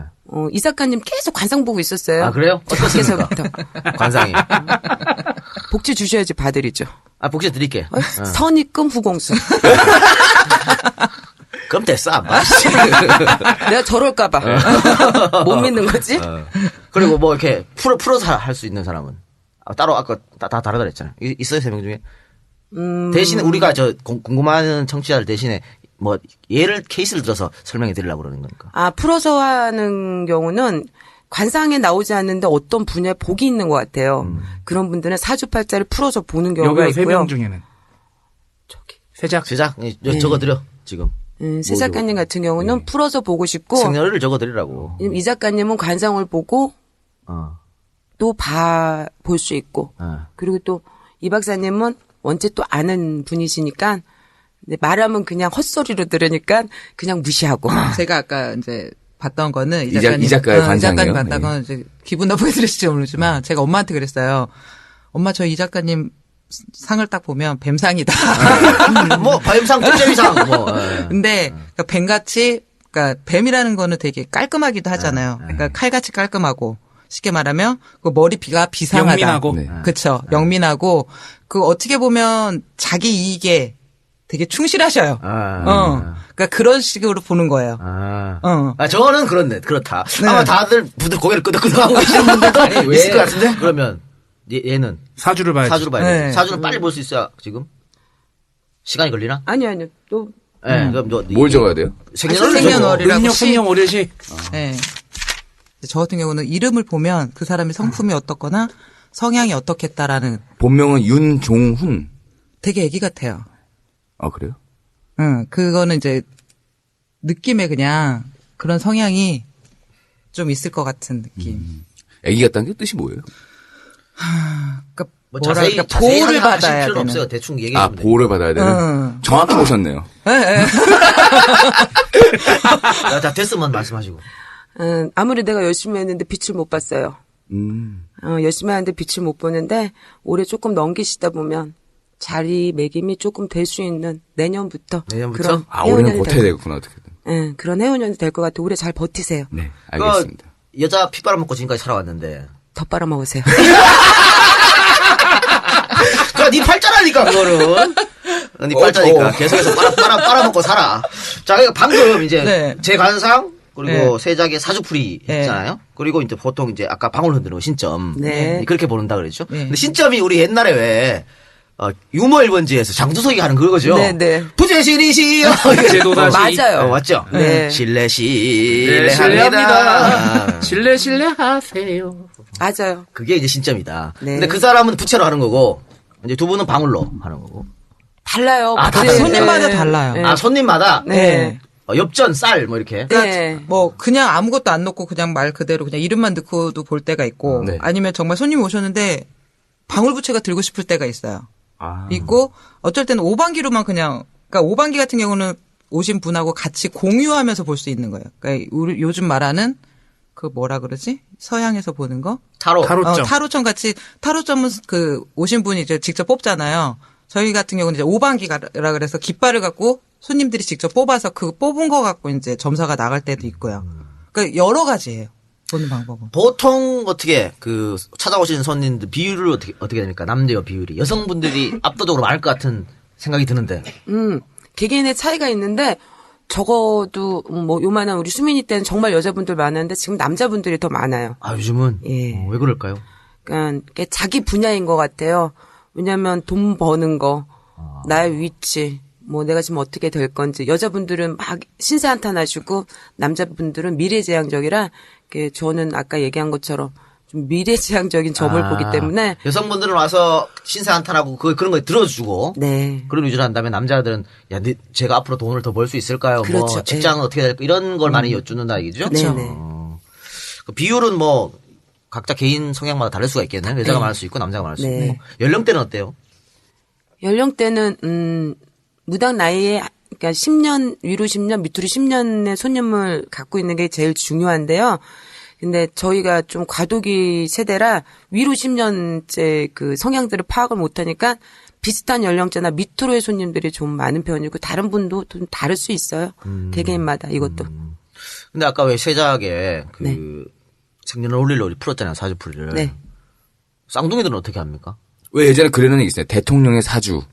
이 작가님 계속 관상 보고 있었어요. 아, 그래요? 어떻습니까? 밖에서부터. 관상이. 복지 주셔야지 봐드리죠. 복지 드릴게. 선입금 후공수. 그럼 됐어, 안 봐. 내가 저럴까봐. 못 믿는 거지? 그리고 뭐 이렇게 풀어서 할 수 있는 사람은? 따로 아까 다 다르다 그랬잖아요. 있어요, 세 명 중에? 대신에 우리가 궁금한 청취자들 대신에 뭐 케이스를 들어서 설명해 드리려고 그러는 거니까. 풀어서 하는 경우는 관상에 나오지 않는데 어떤 분야에 복이 있는 것 같아요. 그런 분들은 사주팔자를 풀어서 보는 경우가 여기 세 있고요. 명 중에는 세작 시작 적어드려 지금. 세 작가님 같은 경우는 풀어서 보고 싶고 생년월일 적어드리라고. 이 작가님은 관상을 보고 또 볼 수 있고 그리고 또 이 박사님은 원체 또 아는 분이시니까 근데 말하면 그냥 헛소리로 들으니까 그냥 무시하고. 제가 아까 이제 봤던 거는 이 작가의 관상이에요? 이 작가님 봤던 건 이제 기분 나쁘게 들으실지 모르지만 제가 엄마한테 그랬어요. 엄마 저 이 작가님 상을 딱 보면 뱀상이다. 뭐 뱀상, 뚝재미상 뭐. 근데 그러니까 뱀같이 그러니까 뱀이라는 거는 되게 깔끔하기도 하잖아요. 그러니까 칼같이 깔끔하고 쉽게 말하면 그 머리가 비상하다. 영민하고. 네. 그렇죠. 영민하고 그 어떻게 보면 자기 이익에 되게 충실하셔요. 그러니까 그런 식으로 보는 거예요. 저는 그렇다. 네. 아마 다들 고개를 끄덕끄덕하고 계시는 분들도 있을 것 같은데? 그러면, 얘는. 사주를 봐야지. 사주를 봐야 돼. 네. 사주는 빨리 볼 수 있어야, 지금? 시간이 걸리나? 아니요. 또 네, 그럼 뭘 적어야 돼요? 생년월일이라고 음력 생년월일시 네. 저 같은 경우는 이름을 보면 그 사람의 성품이 어떻거나 성향이 어떻겠다라는 본명은 윤종훈. 되게 애기 같아요. 아, 그래요? 그거는 이제 느낌에 그냥 그런 성향이 좀 있을 것 같은 느낌. 애기 같다는 게 뜻이 뭐예요? 그러니까 뭐 뭐랄까 자세히 보호를 하실 받아야 필요는 되는. 없어요. 대충 얘기해 아, 주면 돼요. 보호를 받아야 되는? 정확히 보셨네요. 자, 됐으면 말씀하시고. 아무리 내가 열심히 했는데 빛을 못 봤어요. 열심히 하는데 빛을 못 보는데 올해 조금 넘기시다 보면 자리매김이 조금 될 수 있는 내년부터 내년부터? 그런 아, 올해는 해운년이 버텨야 될 되겠구나, 어떻게든. 그런 해운년이 될 것 같아요. 올해 잘 버티세요. 네, 알겠습니다. 여자 피 빨아먹고 지금까지 살아왔는데. 더 빨아먹으세요. 그니까 니 팔자라니까, 그거는. 니 팔자니까. 계속해서 빨아먹고 살아. 자, 그러니까 방금 이제 네. 제 관상, 그리고 네. 세작의 사주풀이 네. 있잖아요. 그리고 이제 보통 이제 아까 방울 흔드는 신점. 네. 그렇게 보는다 그랬죠. 네. 근데 신점이 우리 옛날에 왜, 유머 1번지에서 장두석이 하는 그거죠. 네, 네. 부재신이시여. 제도다시. 맞아요. 맞죠? 네. 실례합니다. 실례하세요. 맞아요. 그게 이제 신점이다. 네. 근데 그 사람은 부채로 하는 거고, 이제 두 분은 방울로 하는 거고. 달라요. 아, 그래, 달라요. 손님마다 네. 달라요. 네. 아, 손님마다? 네. 엽전, 쌀, 뭐 이렇게. 네. 뭐 그냥 아무것도 안 넣고 그냥 말 그대로 그냥 이름만 넣고도 볼 때가 있고 네. 아니면 정말 손님 오셨는데 방울부채가 들고 싶을 때가 있어요. 아. 있고 어쩔 때는 오방기로만 그냥 그러니까 오방기 같은 경우는 오신 분하고 같이 공유하면서 볼 수 있는 거예요. 그러니까 우리 요즘 말하는 그 뭐라 그러지? 서양에서 보는 거? 타로. 타로점. 타로점 같이 타로점은 그 오신 분이 이제 직접 뽑잖아요. 저희 같은 경우는 이제 오방기라 그래서 깃발을 갖고 손님들이 직접 뽑아서 그 뽑은 거 갖고 이제 점사가 나갈 때도 있고요. 그러니까 여러 가지예요. 보는 방법은. 보통 어떻게, 찾아오시는 손님들 비율을 어떻게 됩니까? 남녀 비율이. 여성분들이 압도적으로 많을 것 같은 생각이 드는데. 개개인의 차이가 있는데 적어도 뭐 요만한 우리 수민이 때는 정말 여자분들 많았는데 지금 남자분들이 더 많아요. 아, 요즘은? 예. 왜 그럴까요? 그러니까 그게 자기 분야인 것 같아요. 왜냐하면 돈 버는 거, 나의 위치, 뭐 내가 지금 어떻게 될 건지 여자분들은 막 신세 한탄하시고 남자분들은 미래지향적이라 저는 아까 얘기한 것처럼 좀 미래지향적인 점을 보기 때문에 여성분들은 와서 신세 한탄하고 그런 거 들어주고. 네. 그런 위주로 한다면 남자들은 제가 앞으로 돈을 더 벌 수 있을까요? 그렇죠. 뭐 직장은 어떻게 될까? 이런 걸 많이 여쭙는다 얘기죠. 네네. 그 비율은 뭐 각자 개인 성향마다 다를 수가 있겠네요. 여자가 많을 수 있고 남자가 많을 수 네. 있고. 연령대는 어때요? 연령대는 무당 나이에 그러니까 10년 위로 10년 밑으로 10년의 손님을 갖고 있는 게 제일 중요한데요. 근데 저희가 좀 과도기 세대라 위로 10년째 그 성향들을 파악을 못하니까 비슷한 연령대나 밑으로의 손님들이 좀 많은 편이고 다른 분도 좀 다를 수 있어요. 개개인마다 이것도. 근데 아까 왜 세작에 네. 생년월일을 우리 풀었잖아요. 사주풀이를. 네. 쌍둥이들은 어떻게 합니까? 왜 예전에 그런 얘기 있어요. 대통령의 사주를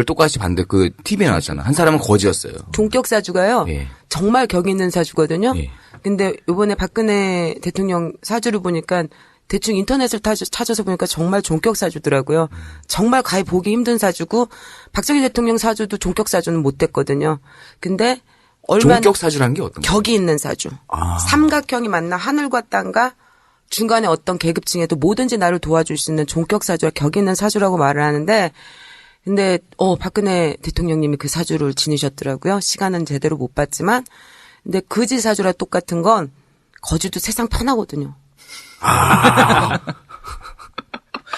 똑같이 봤는데 그 TV에 나왔잖아. 한 사람은 거지였어요. 종격 사주가요. 예. 정말 격 있는 사주거든요. 예. 근데 이번에 박근혜 대통령 사주를 보니까 대충 인터넷을 찾아서 보니까 정말 종격 사주더라고요. 정말 가히 보기 힘든 사주고 박정희 대통령 사주도 종격 사주는 못 됐거든요. 근데 얼마나 종격 사주라는 게 어떤 거예요? 격이 있는 사주. 삼각형이 맞나 하늘과 땅과 중간에 어떤 계급층에도 뭐든지 나를 도와줄 수 있는 종격 사주와 격 있는 사주라고 말을 하는데 근데 박근혜 대통령님이 그 사주를 지니셨더라고요. 시간은 제대로 못 봤지만 근데 거지 사주랑 똑같은 건 거지도 세상 편하거든요.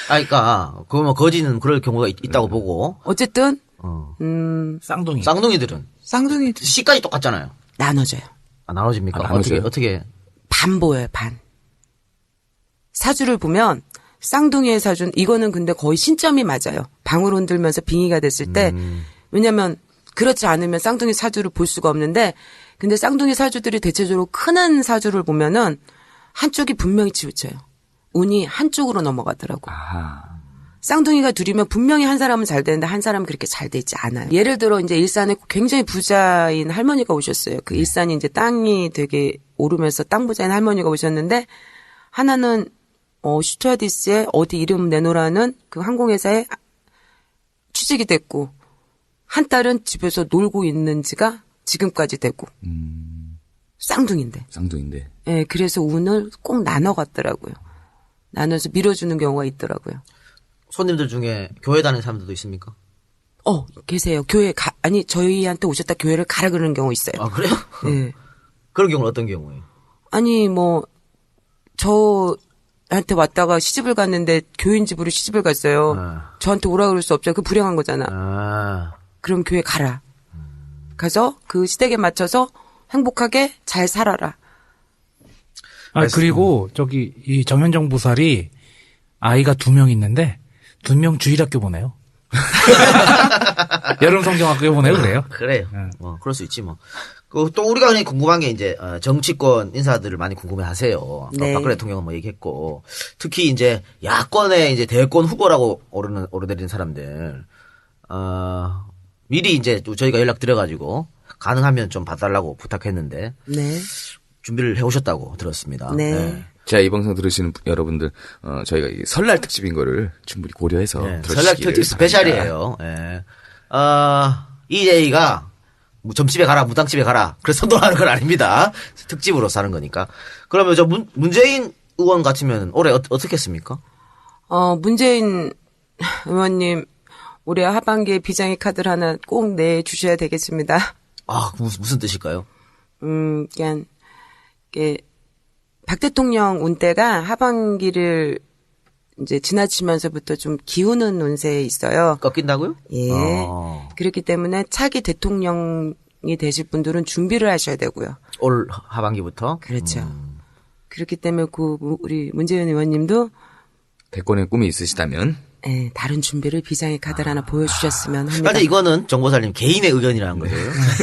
그러니까 뭐 거지는 그럴 경우가 있다고 보고 어쨌든 쌍둥이. 쌍둥이들은 쌍둥이 시까지 똑같잖아요. 나눠져요. 나눠집니까? 아, 나눠져요? 어떻게? 반 보여요, 반. 사주를 보면 쌍둥이의 사주는 이거는 근데 거의 신점이 맞아요. 방울 흔들면서 빙의가 됐을 때 왜냐면 그렇지 않으면 쌍둥이 사주를 볼 수가 없는데 근데 쌍둥이 사주들이 대체적으로 크는 사주를 보면은 한쪽이 분명히 치우쳐요. 운이 한쪽으로 넘어가더라고. 쌍둥이가 둘이면 분명히 한 사람은 잘 되는데 한 사람은 그렇게 잘 돼 있지 않아요. 예를 들어 이제 일산에 굉장히 부자인 할머니가 오셨어요. 그 일산이 이제 땅이 되게 오르면서 땅 부자인 할머니가 오셨는데 하나는 슈튜어디스에 어디 이름 내놓으라는 그 항공회사에 취직이 됐고 한 딸은 집에서 놀고 있는 지가 지금까지 되고 쌍둥이인데. 쌍둥이인데. 예, 그래서 운을 꼭 나눠 갔더라고요. 나눠서 밀어주는 경우가 있더라고요. 손님들 중에 교회 다니는 사람들도 있습니까? 계세요. 저희한테 오셨다 교회를 가라 그러는 경우 있어요. 아, 그래요? 예. 그런 경우는 어떤 경우예요? 아니, 저한테 왔다가 시집을 갔는데 교인 집으로 시집을 갔어요. 저한테 오라 그럴 수 없죠. 그 불행한 거잖아. 그럼 교회 가라. 가서 그 시댁에 맞춰서 행복하게 잘 살아라. 그리고 저기 이 정현정 부살이 아이가 2명 있는데 2명 주일학교 보내요. 여름 성경학교 보내요, 그래요? 그래요. 뭐 그럴 수 있지 뭐. 또 우리가 그냥 궁금한 게 이제 정치권 인사들을 많이 궁금해하세요. 네. 박근혜 대통령은 뭐 얘기했고 특히 이제 야권의 이제 대권 후보라고 오르내린 사람들 미리 이제 또 저희가 연락 드려가지고 가능하면 좀 봐달라고 부탁했는데 네. 준비를 해오셨다고 들었습니다. 네. 자, 이 방송 들으시는 여러분들, 저희가 이 설날 특집인 거를 충분히 고려해서 네, 들어주시기를 설날 특집 스페셜이에요. 예. EJ가 점집에 가라, 무당집에 가라. 그래서 선동하는 건 아닙니다. 특집으로서 하는 거니까. 그러면 저 문재인 의원 같으면 올해 어떻게 했습니까? 문재인 의원님 올해 하반기에 비장의 카드를 하나 꼭 내주셔야 되겠습니다. 무슨 뜻일까요? 그냥 이게 박 대통령 운때가 하반기를 이제 지나치면서부터 좀 기우는 운세에 있어요. 꺾인다고요? 예. 그렇기 때문에 차기 대통령이 되실 분들은 준비를 하셔야 되고요. 올 하반기부터? 그렇죠. 그렇기 때문에 우리 문재인 의원님도 대권의 꿈이 있으시다면 예, 다른 준비를 비장의 카드를 하나 보여주셨으면 합니다. 근데 이거는 정보사님 개인의 의견이라는 거죠.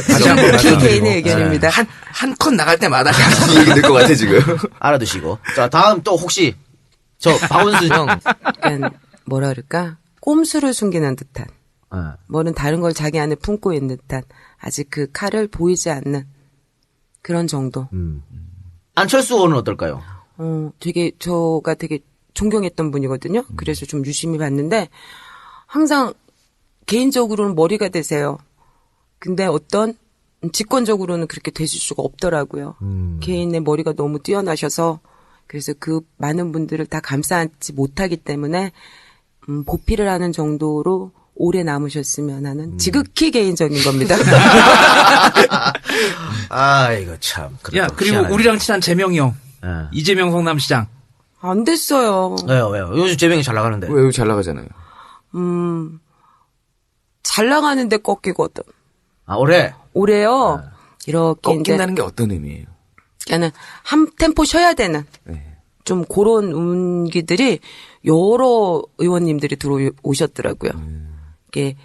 다시 한번 말씀드리고. 개인의 의견입니다. 한 컷 나갈 때마다 계속 얘기 될 것 같아, 지금. 알아두시고. 자, 다음 또 혹시 저 박원순 형. 약간 뭐라 그럴까? 꼼수를 숨기는 듯한. 뭐는 다른 걸 자기 안에 품고 있는 듯한. 아직 그 칼을 보이지 않는 그런 정도. 안철수 의원은 어떨까요? 제가 되게 존경했던 분이거든요. 그래서 좀 유심히 봤는데 항상 개인적으로는 머리가 되세요. 근데 어떤 직권적으로는 그렇게 되실 수가 없더라고요. 개인의 머리가 너무 뛰어나셔서 그래서 그 많은 분들을 다 감싸지 못하기 때문에 보필을 하는 정도로 오래 남으셨으면 하는 지극히 개인적인 겁니다. 이거 참. 야, 그리고 우리랑 친한 재명이 형. 이재명 성남시장. 안 됐어요. 왜요? 요즘 재명이 잘 나가는데. 왜 잘 나가잖아요. 잘 나가는데 꺾이거든. 네. 올해요. 이렇게 이제 꺾인다는 게 어떤 의미예요? 그러니까는 한 템포 쉬어야 되는 좀 그런 운기들이 여러 의원님들이 들어오셨더라고요. 이게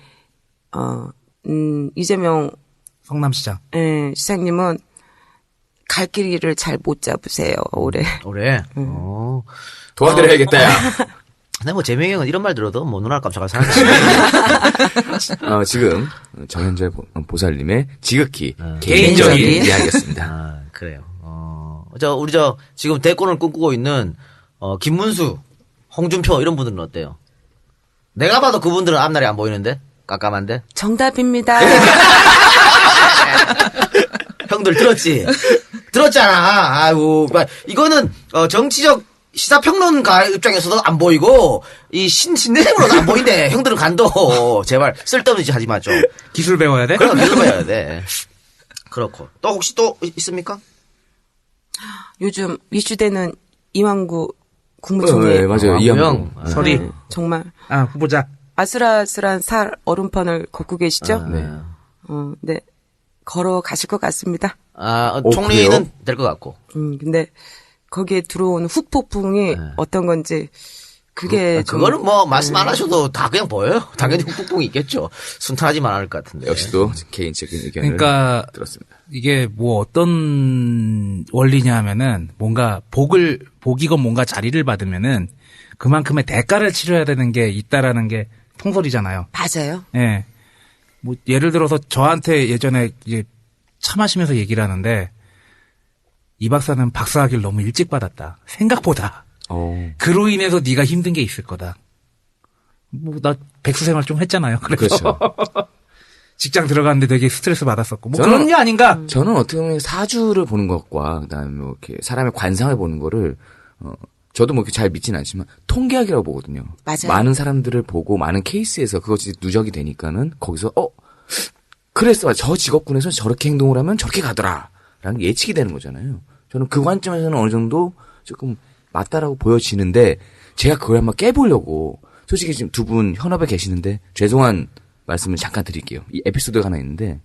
이재명 성남시장. 시장님은 갈 길을 잘 못 잡으세요 올해. 도와드려야겠다, 야. 근데 뭐 재명이 형은 이런 말 들어도 뭐 눈알 깜짝할 사람이 지금 정현재 보살님의 지극히 개인적인 이야기였습니다. 그래요. 우리 지금 대권을 꿈꾸고 있는 김문수, 홍준표 이런 분들은 어때요? 내가 봐도 그분들은 앞날이 안 보이는데 깜깜한데. 정답입니다. 형들 들었지? 들었잖아. 아이고, 이거는 정치적 시사평론가 입장에서도 안 보이고 이 신내생으로도 안 보이는데 형들은 간도 제발 쓸데없는 짓 하지 마 좀. 기술 배워야 돼? 그럼 기술 배워야 돼. 그렇고 또 혹시 또 있습니까? 요즘 이슈되는 이왕구 국무총리. 네, 맞아요. 이왕구. 설이. 정말 후보자. 아슬아슬한 살 얼음판을 걷고 계시죠? 네. 네. 걸어 가실 것 같습니다. 총리는 그래요? 될 것 같고. 근데 거기에 들어온 후폭풍이 어떤 건지 그게 좀 그거는 뭐 말씀 안 하셔도 다 그냥 보여요. 당연히 후폭풍이 있겠죠. 순탄하지만 않을 것 같은데. 역시 또 개인적인 의견을 그러니까 들었습니다. 이게 뭐 어떤 원리냐 하면은 뭔가 복이건 뭔가 자리를 받으면은 그만큼의 대가를 치러야 되는 게 있다라는 게 통설이잖아요. 맞아요. 예. 뭐 예를 들어서 저한테 예전에 이제 차 마시면서 얘기를 하는데 이 박사는 박사학위를 너무 일찍 받았다. 생각보다. 그로 인해서 네가 힘든 게 있을 거다. 뭐 나 백수 생활 좀 했잖아요. 그래서 그렇죠. 직장 들어갔는데 되게 스트레스 받았었고 뭐 저는- 그런 게 아닌가? 저는 어떻게 보면 사주를 보는 것과 그다음에 뭐 이렇게 사람의 관상을 보는 거를 저도 뭐 이렇게 잘 믿지는 않지만 통계학이라고 보거든요. 맞아요. 많은 사람들을 보고 많은 케이스에서 그것이 누적이 되니까는 거기서 그랬어. 저 직업군에서 저렇게 행동을 하면 저렇게 가더라. 라는 게 예측이 되는 거잖아요. 저는 그 관점에서는 어느 정도 조금 맞다라고 보여지는데 제가 그걸 한번 깨보려고 솔직히 지금 두 분 현업에 계시는데 죄송한 말씀을 잠깐 드릴게요. 이 에피소드가 하나 있는데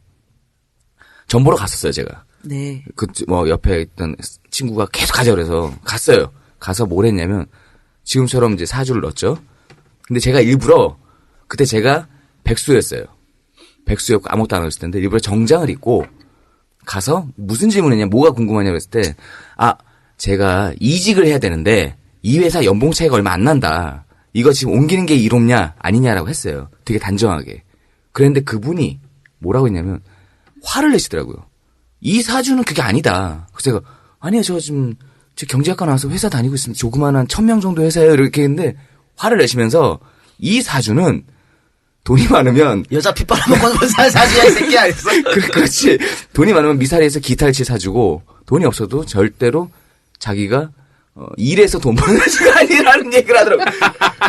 전 보러 갔었어요 제가. 네. 그 뭐 옆에 있던 친구가 계속 가자 그래서 갔어요. 가서 뭘 했냐면 지금처럼 이제 사주를 넣었죠. 근데 제가 일부러 그때 제가 백수였어요. 백수였고 아무것도 안 했을 텐데 일부러 정장을 입고 가서 무슨 질문했냐, 뭐가 궁금하냐고 했을 때, 제가 이직을 해야 되는데 이 회사 연봉 차이가 얼마 안 난다. 이거 지금 옮기는 게 이롭냐 아니냐라고 했어요. 되게 단정하게. 그랬는데 그분이 뭐라고 했냐면 화를 내시더라고요. 이 사주는 그게 아니다. 그래서 제가 아니요 저 지금 저 경제학과 나와서 회사 다니고 있으면 조그마한 1000명 정도 회사예요 이렇게 했는데 화를 내시면서 이 사주는 돈이 많으면 여자 피 빨아먹고 살 사주야 이 새끼야 이랬어. 그렇지. 돈이 많으면 미사리에서 기타를 치 사주고 돈이 없어도 절대로 자기가 일해서 돈 버는 사주가 아니라는 얘기를 하더라고요.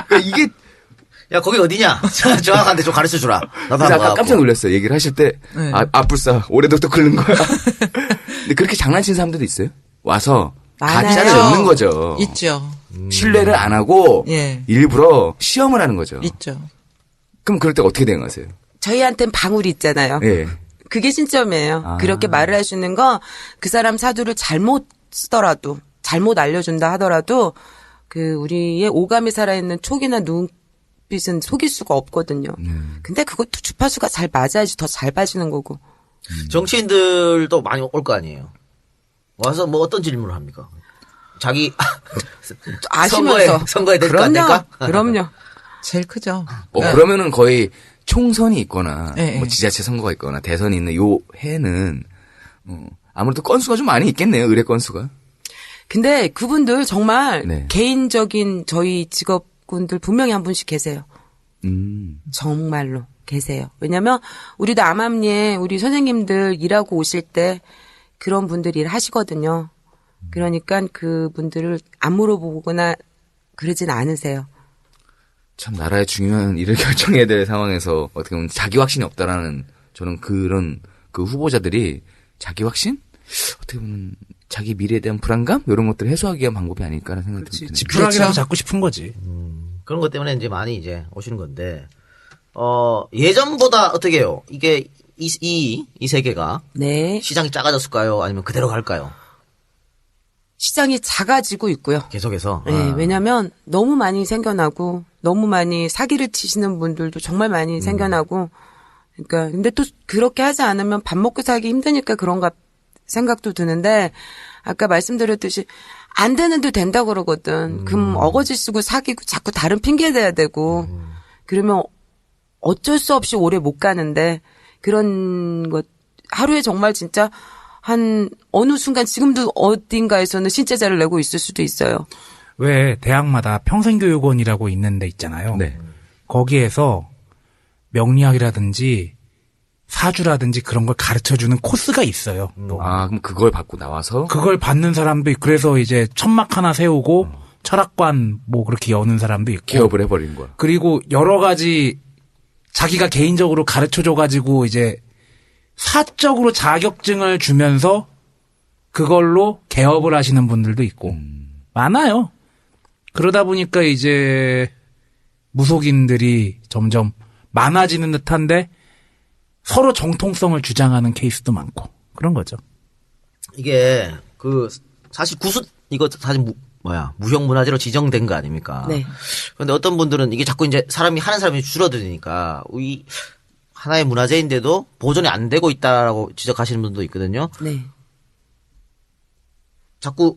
그러니까 이게 야 거기 어디냐? 정확한데 좀 가르쳐 주라. 나도 그래서 한번 아까 가갖고. 깜짝 놀랐어요. 얘기를 하실 때 네. 불싸 올해도 또 긁는 거야. 근데 그렇게 장난치는 사람들도 있어요. 와서 많아요. 가짜를 넣는 거죠. 있죠. 신뢰를 안 하고 예. 일부러 시험을 하는 거죠. 있죠. 그럼 그럴 때 어떻게 대응하세요? 저희한테는 방울이 있잖아요. 예. 그게 신점이에요. 아. 그렇게 말을 할 수 있는 건 그 사람 사주를 잘못 쓰더라도 잘못 알려준다 하더라도 그 우리의 오감이 살아있는 촉이나 눈빛은 속일 수가 없거든요. 근데 그것도 주파수가 잘 맞아야지 더 잘 봐지는 거고. 정치인들도 많이 올 거 아니에요. 와서 뭐 어떤 질문을 합니까? 자기 아시면서 선거에 될까 안 그럼요. 될까? 그럼요. 제일 크죠. 그러면은 거의 총선이 있거나 네, 뭐 네. 지자체 선거가 있거나 대선이 있는 요 해는 아무래도 건수가 좀 많이 있겠네요. 의뢰 건수가. 근데 그분들 정말 네. 개인적인 저희 직업군들 분명히 한 분씩 계세요. 음. 정말로 계세요. 왜냐면 우리도 암암리에 우리 선생님들 일하고 오실 때 그런 분들이 일하시거든요. 그러니까 그분들을 안 물어보거나 그러진 않으세요. 참 나라의 중요한 일을 결정해야 될 상황에서 어떻게 보면 자기 확신이 없다라는 저는 그런 그 후보자들이 자기 확신? 어떻게 보면 자기 미래에 대한 불안감? 이런 것들을 해소하기 위한 방법이 아닐까라는 생각이 듭니다. 지푸라기라도 그렇죠. 잡고 싶은 거지. 그런 것 때문에 이제 많이 이제 오시는 건데 예전보다 어떻게 해요? 이게 이 세계가 네. 시장이 작아졌을까요? 아니면 그대로 갈까요? 시장이 작아지고 있고요. 계속해서. 네, 왜냐면 너무 많이 생겨나고 너무 많이 사기를 치시는 분들도 정말 많이 생겨나고 그러니까 근데 또 그렇게 하지 않으면 밥 먹고 살기 힘드니까 그런가 생각도 드는데 아까 말씀드렸듯이 안 되는데 된다 그러거든. 그럼 어거지 쓰고 사기고 자꾸 다른 핑계 대야 되고 그러면 어쩔 수 없이 오래 못 가는데 그런 것 하루에 정말 진짜 한 어느 순간 지금도 어딘가에서는 신체자를 내고 있을 수도 있어요. 왜 대학마다 평생교육원이라고 있는 데 있잖아요. 네. 거기에서 명리학이라든지 사주라든지 그런 걸 가르쳐주는 코스가 있어요. 또. 그럼 그걸 받고 나와서 그걸 받는 사람도 있고 그래서 이제 천막 하나 세우고 철학관 뭐 그렇게 여는 사람도 있고 개업을 해버리는 거야. 그리고 여러 가지 자기가 개인적으로 가르쳐줘가지고 이제 사적으로 자격증을 주면서 그걸로 개업을 하시는 분들도 있고 많아요. 그러다 보니까 이제 무속인들이 점점 많아지는 듯한데 서로 정통성을 주장하는 케이스도 많고 그런 거죠. 이게 사실 이거 사실 무형문화재로 지정된 거 아닙니까? 네. 그런데 어떤 분들은 이게 자꾸 이제 하는 사람이 줄어드니까 이 하나의 문화재인데도 보존이 안 되고 있다라고 지적하시는 분도 있거든요. 네. 자꾸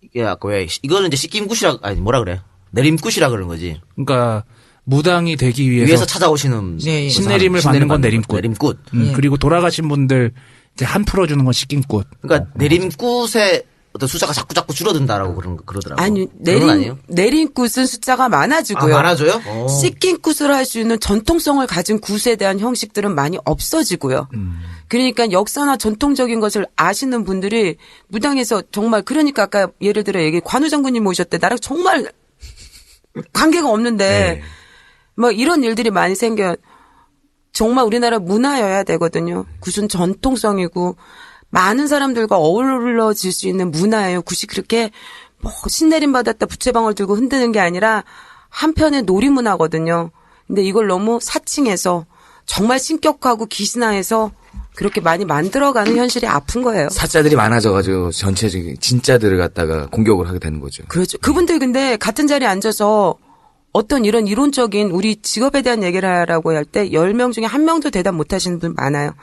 이게 아까 왜 이거는 이제 씻김굿이라 아니 뭐라 그래? 내림굿이라 그러는 거지. 그러니까 무당이 되기 위해서, 위에서 찾아오시는 예, 예. 신내림을 받는 건 내림굿. 내림굿. 예. 그리고 돌아가신 분들 이제 한 풀어주는 건 씻김굿. 그러니까 내림굿의 어떤 숫자가 자꾸 줄어든다라고 그러더라고요. 아니 그런 건 아니에요? 내린 굿은 숫자가 많아지고요. 많아져요? 씻긴 굿을 할 수 있는 전통성을 가진 굿에 대한 형식들은 많이 없어지고요. 그러니까 역사나 전통적인 것을 아시는 분들이 무당에서 정말 그러니까 아까 예를 들어 관우 장군님 오셨대. 나랑 정말 관계가 없는데 네. 뭐 이런 일들이 많이 생겨. 정말 우리나라 문화여야 되거든요. 굿은 전통성이고 많은 사람들과 어우러질 수 있는 문화예요. 굿이 그렇게 뭐 신내림 받았다 부채방울 들고 흔드는 게 아니라 한편의 놀이문화거든요. 근데 이걸 너무 사칭해서 정말 신격화하고 기신화해서 그렇게 많이 만들어가는 현실이 아픈 거예요. 사자들이 많아져가지고 전체적인 진짜들을 갖다가 공격을 하게 되는 거죠. 그렇죠. 그분들 근데 같은 자리에 앉아서 어떤 이런 이론적인 우리 직업에 대한 얘기를 하라고 할 때 10명 중에 1명도 대답 못 하시는 분 많아요.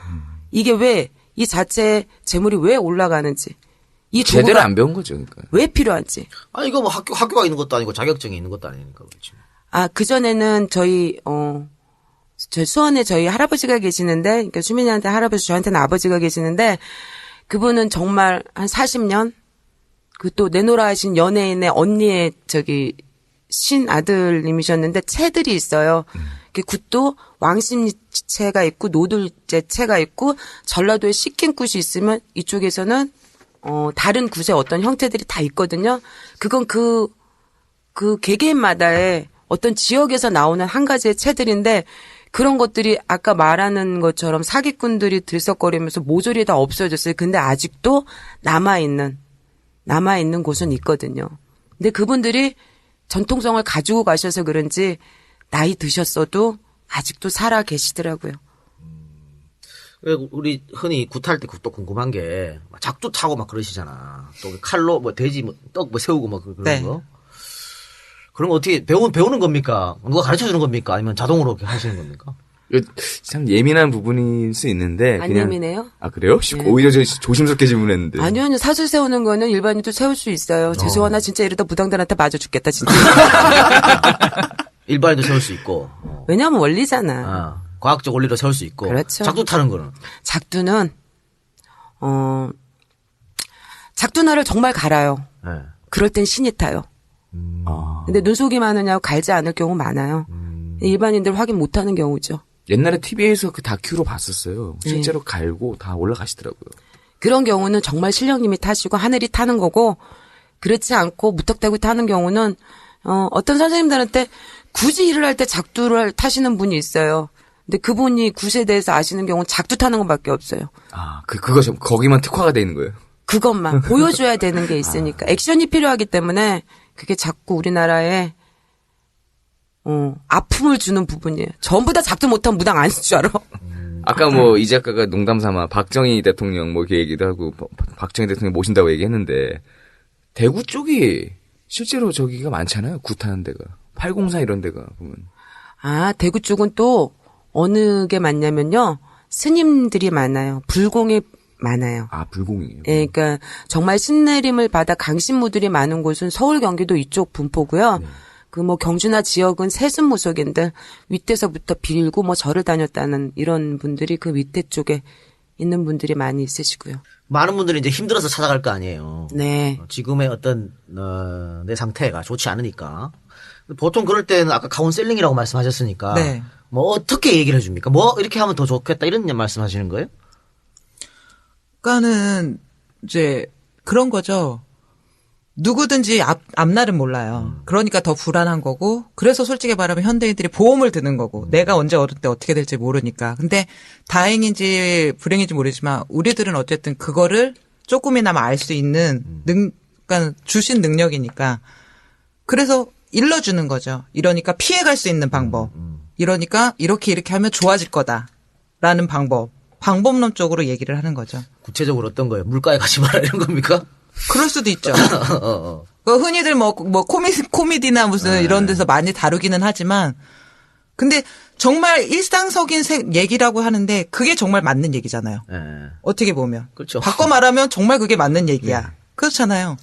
이게 왜, 이 자체 재물이 왜 올라가는지. 이 제대로 도구가 안 배운 거죠. 그러니까. 왜 필요한지. 아, 이거 뭐 학교가 있는 것도 아니고 자격증이 있는 것도 아니니까 그렇지. 그전에는 저희 수원에 저희 할아버지가 계시는데, 그러니까 수민이한테 할아버지, 저한테는 아버지가 계시는데, 그분은 정말 한 40년, 그 또 내노라 하신 연예인의 언니의 신아들님이셨는데, 채들이 있어요. 그 굿도 왕십리채가 있고, 노들제채가 있고, 전라도에 씻긴 굿이 있으면, 이쪽에서는, 다른 굿의 어떤 형태들이 다 있거든요. 그건 그 개개인마다의 어떤 지역에서 나오는 한 가지의 채들인데 그런 것들이 아까 말하는 것처럼 사기꾼들이 들썩거리면서 모조리 다 없어졌어요. 근데 아직도 남아있는 곳은 있거든요. 근데 그분들이 전통성을 가지고 가셔서 그런지 나이 드셨어도 아직도 살아 계시더라고요. 우리 흔히 굿할 때 또 궁금한 게 작두 타고 막 그러시잖아. 또 칼로 뭐 돼지 뭐 떡 뭐 세우고 막 그런 네. 거. 그럼 어떻게 배우는 겁니까? 누가 가르쳐 주는 겁니까? 아니면 자동으로 이렇게 하시는 겁니까? 이거 참 예민한 부분일 수 있는데. 안 그냥, 예민해요? 아, 그래요? 오히려 저 조심스럽게 질문했는데. 아니요, 사슬 세우는 거는 일반인도 세울 수 있어요. 죄송하나 진짜 이러다 무당들한테 맞아 죽겠다 진짜. 일반인도 세울 수 있고. 왜냐하면 원리잖아. 과학적 원리로 세울 수 있고. 그렇죠. 작두 타는 거는. 작두는 작두나를 정말 갈아요. 네. 그럴 땐 신이 타요. 근데 눈속이 많으냐고 갈지 않을 경우 많아요. 일반인들 확인 못하는 경우죠. 옛날에 TV에서 그 다큐로 봤었어요. 실제로 갈고 다 올라가시더라고요. 그런 경우는 정말 신령님이 타시고 하늘이 타는 거고 그렇지 않고 무턱대고 타는 경우는 어떤 선생님들한테 굳이 일을 할 때 작두를 타시는 분이 있어요. 근데 그분이 굿에 대해서 아시는 경우는 작두 타는 것밖에 없어요. 아, 거기만 특화가 돼 있는 거예요. 그것만 보여줘야 되는 게 있으니까 액션이 필요하기 때문에 그게 자꾸 우리나라에 아픔을 주는 부분이에요. 전부 다 작두 못하면 무당 아닐 줄 알아. 아까 뭐 이 작가가 농담 삼아 박정희 대통령 뭐 이렇게 얘기도 하고 박정희 대통령 모신다고 얘기했는데 대구 쪽이 실제로 저기가 많잖아요. 굿하는 데가 804 이런 데가 보면. 대구 쪽은 또 어느 게 많냐면요. 스님들이 많아요. 불공이 많아요. 아, 불공이에요. 예, 그러니까 정말 신내림을 받아 강신무들이 많은 곳은 서울, 경기도 이쪽 분포고요. 그 뭐 경주나 지역은 세습무속인들 윗대서부터 빌고 뭐 절을 다녔다는 이런 분들이 그 윗대 쪽에 있는 분들이 많이 있으시고요. 많은 분들이 이제 힘들어서 찾아갈 거 아니에요. 네. 지금의 어떤 내 상태가 좋지 않으니까. 보통 그럴 때는 아까 카운셀링이라고 말씀하셨으니까 네. 뭐 어떻게 얘기를 해줍니까? 뭐 이렇게 하면 더 좋겠다 이런 말씀하시는 거예요? 그러니까는 이제 그런 거죠. 누구든지 앞날은 몰라요. 그러니까 더 불안한 거고, 그래서 솔직히 말하면 현대인들이 보험을 드는 거고, 내가 언제 어릴 때 어떻게 될지 모르니까. 근데 다행인지 불행인지 모르지만 우리들은 어쨌든 그거를 조금이나마 알 수 있는 그러니까 주신 능력이니까. 그래서 일러주는 거죠. 이러니까 피해갈 수 있는 방법. 이러니까 이렇게 하면 좋아질 거다라는 방법론적으로 얘기를 하는 거죠. 구체적으로 어떤 거예요? 물가에 가지 마라 이런 겁니까? 그럴 수도 있죠. 그 흔히들 뭐 코미디나 무슨 이런 데서 많이 다루기는 하지만, 근데 정말 일상적인 얘기라고 하는데 그게 정말 맞는 얘기잖아요. 네. 어떻게 보면. 그렇죠. 바꿔 말하면 정말 그게 맞는 얘기야. 그렇잖아요.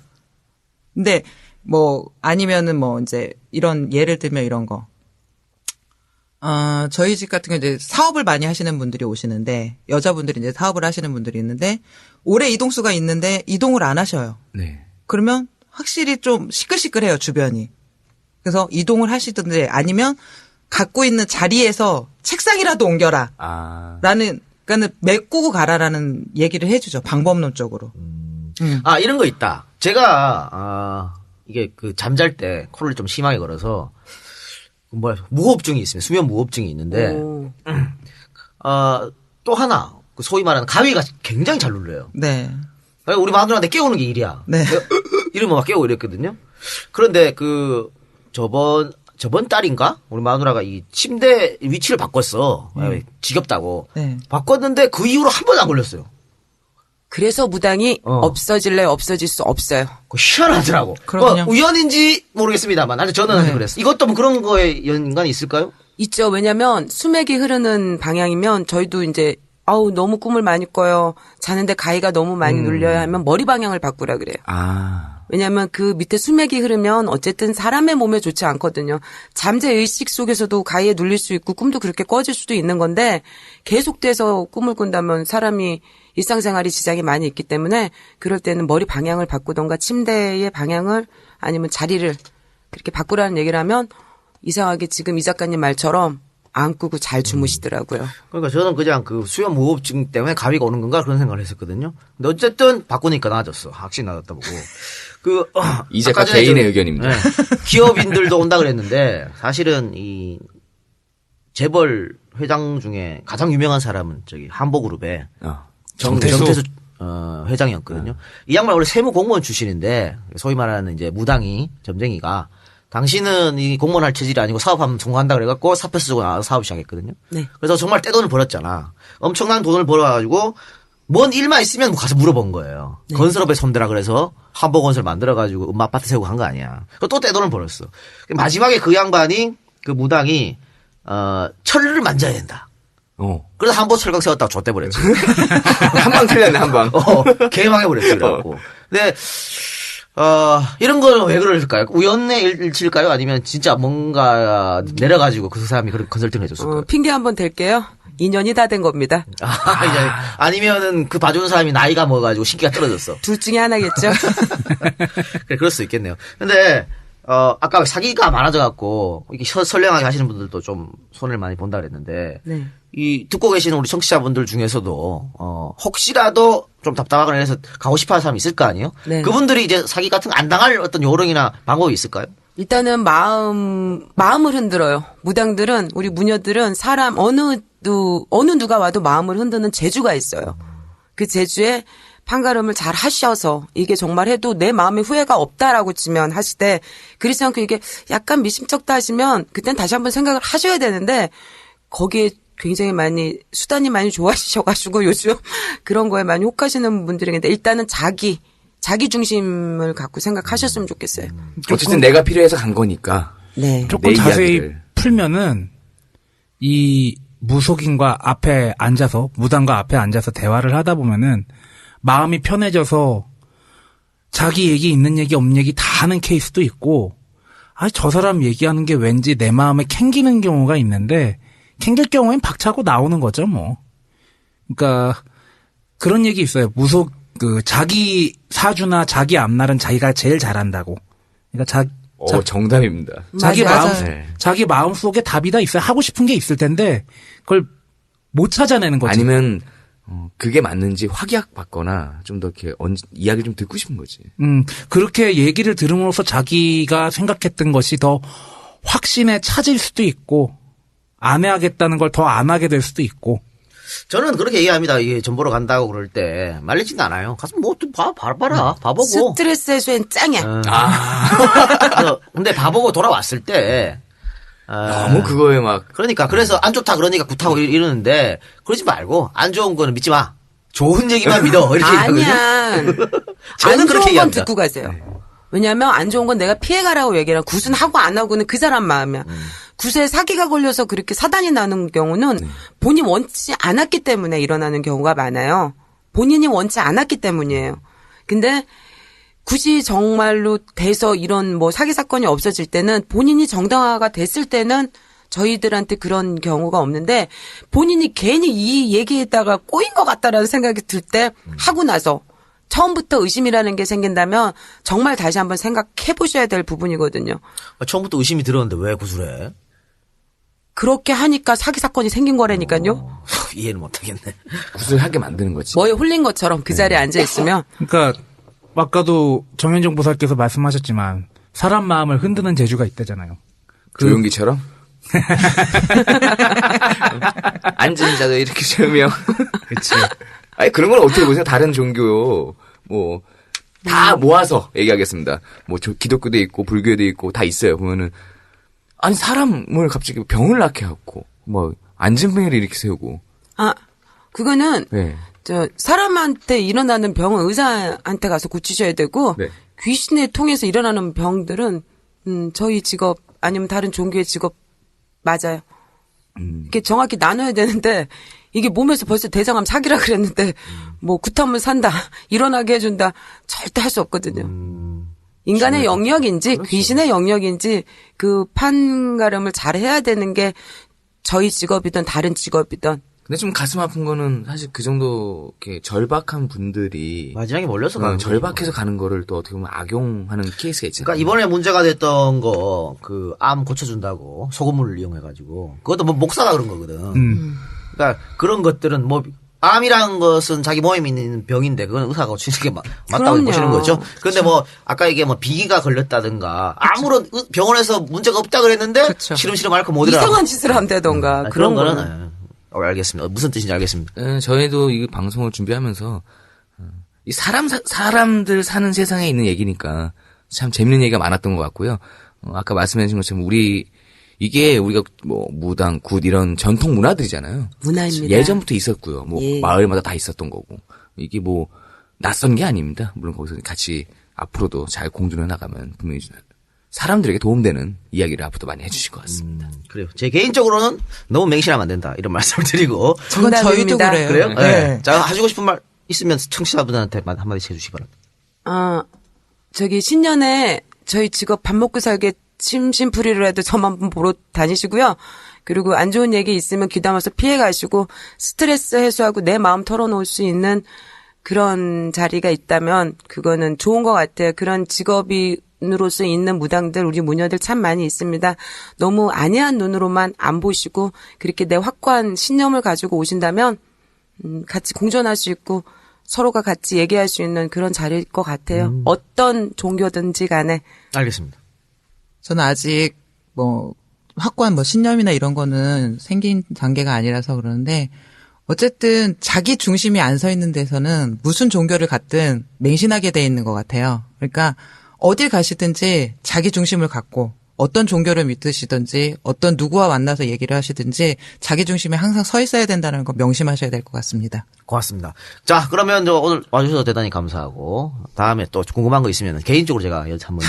근데 뭐 아니면은 뭐 이제 이런 예를 들면 이런 거. 저희 집 같은 경우 이제 사업을 많이 하시는 분들이 오시는데, 여자분들이 이제 사업을 하시는 분들이 있는데, 올해 이동수가 있는데 이동을 안 하셔요. 네. 그러면 확실히 좀 시끌시끌해요, 주변이. 그래서 이동을 하시던데, 아니면 갖고 있는 자리에서 책상이라도 옮겨라. 아. 그러니까는 메꾸고 가라라는 얘기를 해주죠, 방법론적으로. 이런 거 있다. 제가 이게 그 잠잘 때 코를 좀 심하게 걸어서 무호흡증이 있습니다. 수면 무호흡증이 있는데 또 하나 그 소위 말하는 가위가 굉장히 잘 눌려요. 네. 우리 마누라한테 깨우는 게 일이야. 네. 이러면 막 깨우고 이랬거든요. 그런데 저번 달인가? 우리 마누라가 이 침대 위치를 바꿨어. 지겹다고. 네. 바꿨는데 그 이후로 한 번도 안 걸렸어요. 그래서 무당이 없어질래 없어질 수 없어요. 그거 희한하더라고. 그렇군요. 우연인지 모르겠습니다만. 아니, 저는 그랬어. 이것도 뭐 그런 거에 연관이 있을까요? 있죠. 왜냐면 수맥이 흐르는 방향이면 저희도 이제 아우 너무 꿈을 많이 꿔요. 자는데 가위가 너무 많이 눌려야 하면 머리 방향을 바꾸라 그래요. 아. 왜냐하면 그 밑에 수맥이 흐르면 어쨌든 사람의 몸에 좋지 않거든요. 잠재 의식 속에서도 가위에 눌릴 수 있고 꿈도 그렇게 꺼질 수도 있는 건데 계속돼서 꿈을 꾼다면 사람이 일상생활이 지장이 많이 있기 때문에 그럴 때는 머리 방향을 바꾸던가 침대의 방향을 아니면 자리를 그렇게 바꾸라는 얘기를 하면 이상하게 지금 이 작가님 말처럼 안 꾸고 잘 주무시더라고요. 그러니까 저는 그냥 그 수면 무호흡증 때문에 가위가 오는 건가 그런 생각을 했었거든요. 근데 어쨌든 바꾸니까 나아졌어. 확실히 나아졌다 보고. 이 작가 아까 전에 개인의 의견입니다. 기업인들도 온다 그랬는데 사실은 이 재벌 회장 중에 가장 유명한 사람은 저기 한보그룹의 정태수 회장이었거든요. 이 양반 원래 세무 공무원 출신인데 소위 말하는 이제 무당이 점쟁이가 당신은 이 공무원 할 체질이 아니고 사업하면 성공한다 그래갖고 사표 쓰고 나와서 사업 시작했거든요. 네. 그래서 정말 떼돈을 벌었잖아. 엄청난 돈을 벌어가지고 뭔 일만 있으면 가서 물어본 거예요. 네. 건설업에 손대라 그래서 한보건설 만들어가지고 아파트 세우고 한 거 아니야. 또 떼돈을 벌었어. 마지막에 그 양반이 그 무당이 철을 만져야 된다. 그래서 한보 철강 세웠다고 좆대버렸지. 한 방 틀렸네, 한 방. 개망해버렸지. 그래갖고. 근데 이런 거는 왜 그럴까요? 우연의 일치일까요? 아니면 진짜 뭔가 내려가지고 그 사람이 그런 컨설팅을 해줬을까요? 핑계 한번 댈게요. 2년이 다 된 겁니다. 아니면은 그 봐주는 사람이 나이가 먹어가지고 신기가 떨어졌어. 둘 중에 하나겠죠. 그래, 그럴 수 있겠네요. 근데, 아까 사기가 많아져갖고, 이렇게 선량하게 하시는 분들도 좀 손해를 많이 본다 그랬는데, 네. 이, 듣고 계시는 우리 청취자분들 중에서도, 혹시라도 좀 답답하거나 해서 가고 싶어 하는 사람이 있을 거 아니에요? 네. 그분들이 이제 사기 같은 거 안 당할 어떤 요령이나 방법이 있을까요? 일단은 마음을 흔들어요. 무당들은, 우리 무녀들은 사람, 어느 누가 와도 마음을 흔드는 재주가 있어요. 그 재주에 판가름을 잘 하셔서 이게 정말 해도 내 마음에 후회가 없다라고 치면 하시되 그렇지 않고 이게 약간 미심쩍다 하시면 그땐 다시 한번 생각을 하셔야 되는데 거기에 굉장히 많이 수단이 많이 좋아지셔가지고 요즘 그런 거에 많이 혹하시는 분들이 있는데 일단은 자기 중심을 갖고 생각하셨으면 좋겠어요. 어쨌든 내가 필요해서 간 거니까. 네. 조금 내 자세히 이야기를. 풀면은 이 무속인과 앞에 앉아서 무당과 앞에 앉아서 대화를 하다 보면은 마음이 편해져서 자기 얘기 있는 얘기 없는 얘기 다 하는 케이스도 있고 저 사람 얘기하는 게 왠지 내 마음에 캥기는 경우가 있는데 캥길 경우엔 박차고 나오는 거죠 뭐. 그러니까 그런 얘기 있어요. 무속 자기 사주나 자기 앞날은 자기가 제일 잘한다고. 그러니까 정답입니다. 자기 마음 속에 답이 다 있어요. 하고 싶은 게 있을 텐데 그걸 못 찾아내는 거지. 아니면 그게 맞는지 확약 받거나 좀 더 이렇게 이야기를 좀 듣고 싶은 거지. 그렇게 얘기를 들음으로써 자기가 생각했던 것이 더 확신에 차질 수도 있고 안 해야겠다는 걸 더 안 하게 될 수도 있고. 저는 그렇게 얘기합니다. 이게 전 보러 간다고 그럴 때 말리지는 않아요. 가서 뭐 또 봐봐라. 봐보고. 스트레스 해소엔 짱이야. 근데 봐보고 돌아왔을 때 너무 그거에 막. 그러니까 그래서 안 좋다 그러니까 굿하고 이러는데 그러지 말고 안 좋은 거는 믿지 마. 좋은 얘기만 믿어. 이렇게 얘기하거든요. 아니야. 저는 안 그렇게 좋은 건 얘기합니다. 듣고 가세요. 왜냐하면 안 좋은 건 내가 피해가라고 얘기를 하고 굿은 하고 안 하고는 그 사람 마음이야. 굿에 사기가 걸려서 그렇게 사단이 나는 경우는 본인이 원치 않았기 때문에 일어나는 경우가 많아요. 본인이 원치 않았기 때문이에요. 근데 굳이 정말로 돼서 이런 뭐 사기 사건이 없어질 때는 본인이 정당화가 됐을 때는 저희들한테 그런 경우가 없는데 본인이 괜히 이 얘기에다가 꼬인 것 같다라는 생각이 들 때 하고 나서 처음부터 의심이라는 게 생긴다면 정말 다시 한번 생각해 보셔야 될 부분이거든요. 처음부터 의심이 들었는데 왜 구술해? 그렇게 하니까 사기 사건이 생긴 거라니까요. 이해를 못하겠네. 구슬하게 만드는 거지. 뭐에 홀린 것처럼 그 자리에 앉아 있으면 그러니까 아까도 정현정 보살께서 말씀하셨지만 사람 마음을 흔드는 재주가 있다잖아요. 조용기처럼? 앉은 자도 이렇게 세우며. 그렇지. 아니 그런 건 어떻게 보세요? 다른 종교 다 모아서 얘기하겠습니다. 뭐 기독교도 있고 불교도 있고 다 있어요. 보면은 아니 사람을 갑자기 병을 낳게 하고 뭐 안진병을 이렇게 세우고. 그거는 네. 사람한테 일어나는 병은 의사한테 가서 고치셔야 되고 네. 귀신을 통해서 일어나는 병들은 저희 직업 아니면 다른 종교의 직업 맞아요. 이게 정확히 나눠야 되는데 이게 몸에서 벌써 대장암 사기라 그랬는데 뭐 구타물 산다 일어나게 해준다 절대 할 수 없거든요. 인간의 영역인지 귀신의 영역인지 그 판가름을 잘 해야 되는 게 저희 직업이든 다른 직업이든. 근데 좀 가슴 아픈 거는 사실 그 정도 이렇게 절박한 분들이 마지막에 몰려서 가는 절박해서 가는 거를 또 어떻게 보면 악용하는 케이스가 있잖아요. 그러니까 이번에 문제가 됐던 거 그 암 고쳐준다고 소금물을 이용해가지고 그것도 뭐 목사가 그런 거거든. 그러니까 그런 것들은 뭐 암이라는 것은 자기 몸에 있는 병인데 그건 의사가 고치는 게 맞다고 그럼요. 보시는 거죠. 그런데 뭐 아까 이게 뭐 비기가 걸렸다든가 아무런 병원에서 문제가 없다 그랬는데 그쵸. 시름시름 앓고 못 일어나고 이상한 짓을 한다던가 그런 그런 거는 거는. 알겠습니다. 무슨 뜻인지 알겠습니다. 저희도 이 방송을 준비하면서 이 사람들 사는 세상에 있는 얘기니까 참 재밌는 얘기가 많았던 것 같고요. 아까 말씀해주신 것처럼 이게 우리가 뭐 무당, 굿 이런 전통 문화들이잖아요. 문화입니다. 예전부터 있었고요. 뭐 예. 마을마다 다 있었던 거고 이게 뭐 낯선 게 아닙니다. 물론 거기서 같이 앞으로도 잘 공존해 나가면 분명히 사람들에게 도움되는 이야기를 앞으로도 많이 해주실 것 같습니다. 그래요. 제 개인적으로는 너무 맹신하면 안 된다 이런 말씀을 드리고 그건 저희도 정답입니다. 그래요. 그래요? 네. 자 하시고 싶은 말 있으면 청취자분들한테 한마디씩 해주시기 바랍니다. 신년에 저희 직업 밥 먹고 살게 심심풀이로라도 저만 한번 보러 다니시고요. 그리고 안 좋은 얘기 있으면 귀담아서 피해 가시고 스트레스 해소하고 내 마음 털어놓을 수 있는 그런 자리가 있다면 그거는 좋은 것 같아요. 그런 직업인으로서 있는 무당들, 우리 무녀들 참 많이 있습니다. 너무 안이한 눈으로만 안 보시고 그렇게 내 확고한 신념을 가지고 오신다면 같이 공존할 수 있고 서로가 같이 얘기할 수 있는 그런 자리일 것 같아요. 어떤 종교든지 간에. 알겠습니다. 저는 아직 뭐 확고한 뭐 신념이나 이런 거는 생긴 단계가 아니라서 그러는데 어쨌든 자기 중심이 안 서 있는 데서는 무슨 종교를 갖든 맹신하게 돼 있는 것 같아요. 그러니까 어딜 가시든지 자기 중심을 갖고 어떤 종교를 믿으시든지 어떤 누구와 만나서 얘기를 하시든지 자기 중심에 항상 서 있어야 된다는 거 명심하셔야 될 것 같습니다. 고맙습니다. 자, 그러면 저 오늘 와주셔서 대단히 감사하고 다음에 또 궁금한 거 있으면 개인적으로 제가 여쭤 한번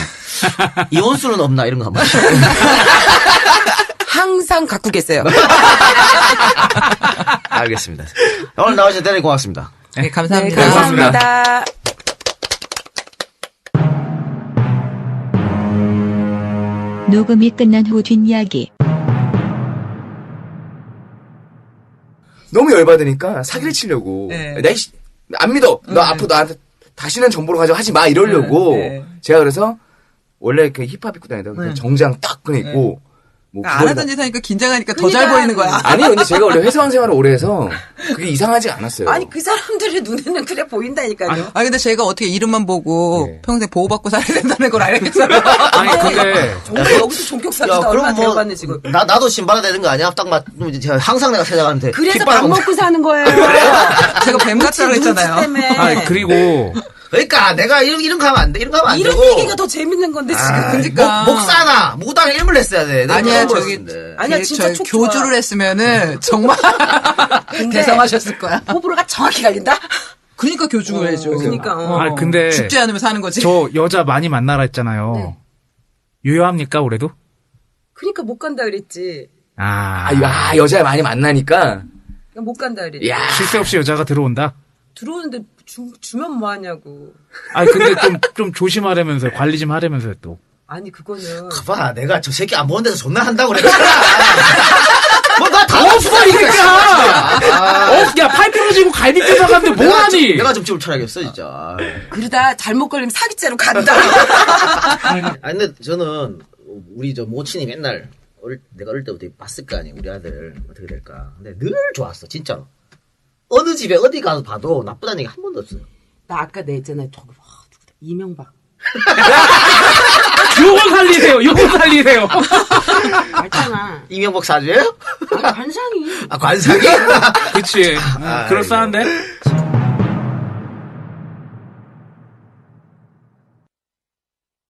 이혼수는 없나 이런 거 한번 항상 갖고 계세요. 알겠습니다. 오늘 나와주셔서 대단히 고맙습니다. 네, 감사합니다. 네, 감사합니다. 녹음이 끝난 후 뒷이야기. 너무 열받으니까 사기를 치려고. 네. 안 믿어. 너 앞으로 나한테 다시는 정보를 가지고 하지 마 이러려고. 네. 제가 그래서 원래 그 힙합 입고 다니다가 그냥 정장 딱 꺼내 입고 뭐 안 하던 짓 하니까 긴장하니까 더 잘 보이는 거야. 아니요, 근데 제가 원래 회사원 생활을 오래 해서 그게 이상하지 않았어요. 아니 그 사람들의 눈에는 그래 보인다니까요. 아 근데 제가 어떻게 이름만 보고 네. 평생 보호받고 살아야 된다는 걸 알겠어요. 아니 근데 정말 여기서 종격 사주다 얼마나 대받는 지금. 나도 신받아야 되는 거 아니야? 딱 제가 항상 내가 생각하는데 그래서 밥 먹고 사는 거예요. 제가 뱀 같다고 했잖아요. 때문에. 아니 그리고 그러니까 내가 이런 거 하면 안 돼. 이런 거 하면 안 이런 되고. 얘기가 더 재밌는 건데 지금. 그러니까. 목사나 무당 일물 했어야 돼. 내가 아니야 그런 저기 거였는데. 아니야, 진짜 촉 좋아. 교주를 했으면은 정말 근데 대성하셨을 거야. 호불호가 정확히 갈린다. 그러니까 교주를 해줘. 그러니까. 아 근데 죽지 않으면 사는 거지. 저 여자 많이 만나라 했잖아요. 유효합니까 올해도? 그러니까 못 간다 그랬지. 여자 많이 만나니까. 그러니까 못 간다 그랬지. 야, 쉴 새 없이 여자가 들어온다. 들어오는데 주면 뭐 하냐고. 아니 근데 좀 조심하려면서 관리 좀 하려면서 또. 아니 그거는 봐봐, 내가 저 새끼 안 보는 데서 존나 한다고 그랬잖아. 뭐나다 없으니까. 야 팔 부러지고 갈비 뼈나갔는데 뭐하니? 내가 좀 집을 쳐야겠어 진짜. 그러다 잘못 걸리면 사기죄로 간다. 아니 근데 저는 우리 저 모친이 맨날 내가 어릴 때부터 봤을 거 아니에요. 우리 아들 어떻게 될까. 근데 늘 좋았어 진짜로. 어느 집에 어디 가서 봐도 나쁘다는 얘기 한 번도 없어요. 나 아까 냈잖아요. 저기 누구다 이명박. 요거 살리세요. 알잖아. 이명박 사주예요? 아니, 관상이. 아 관상이? 그치. 그럴싸한데?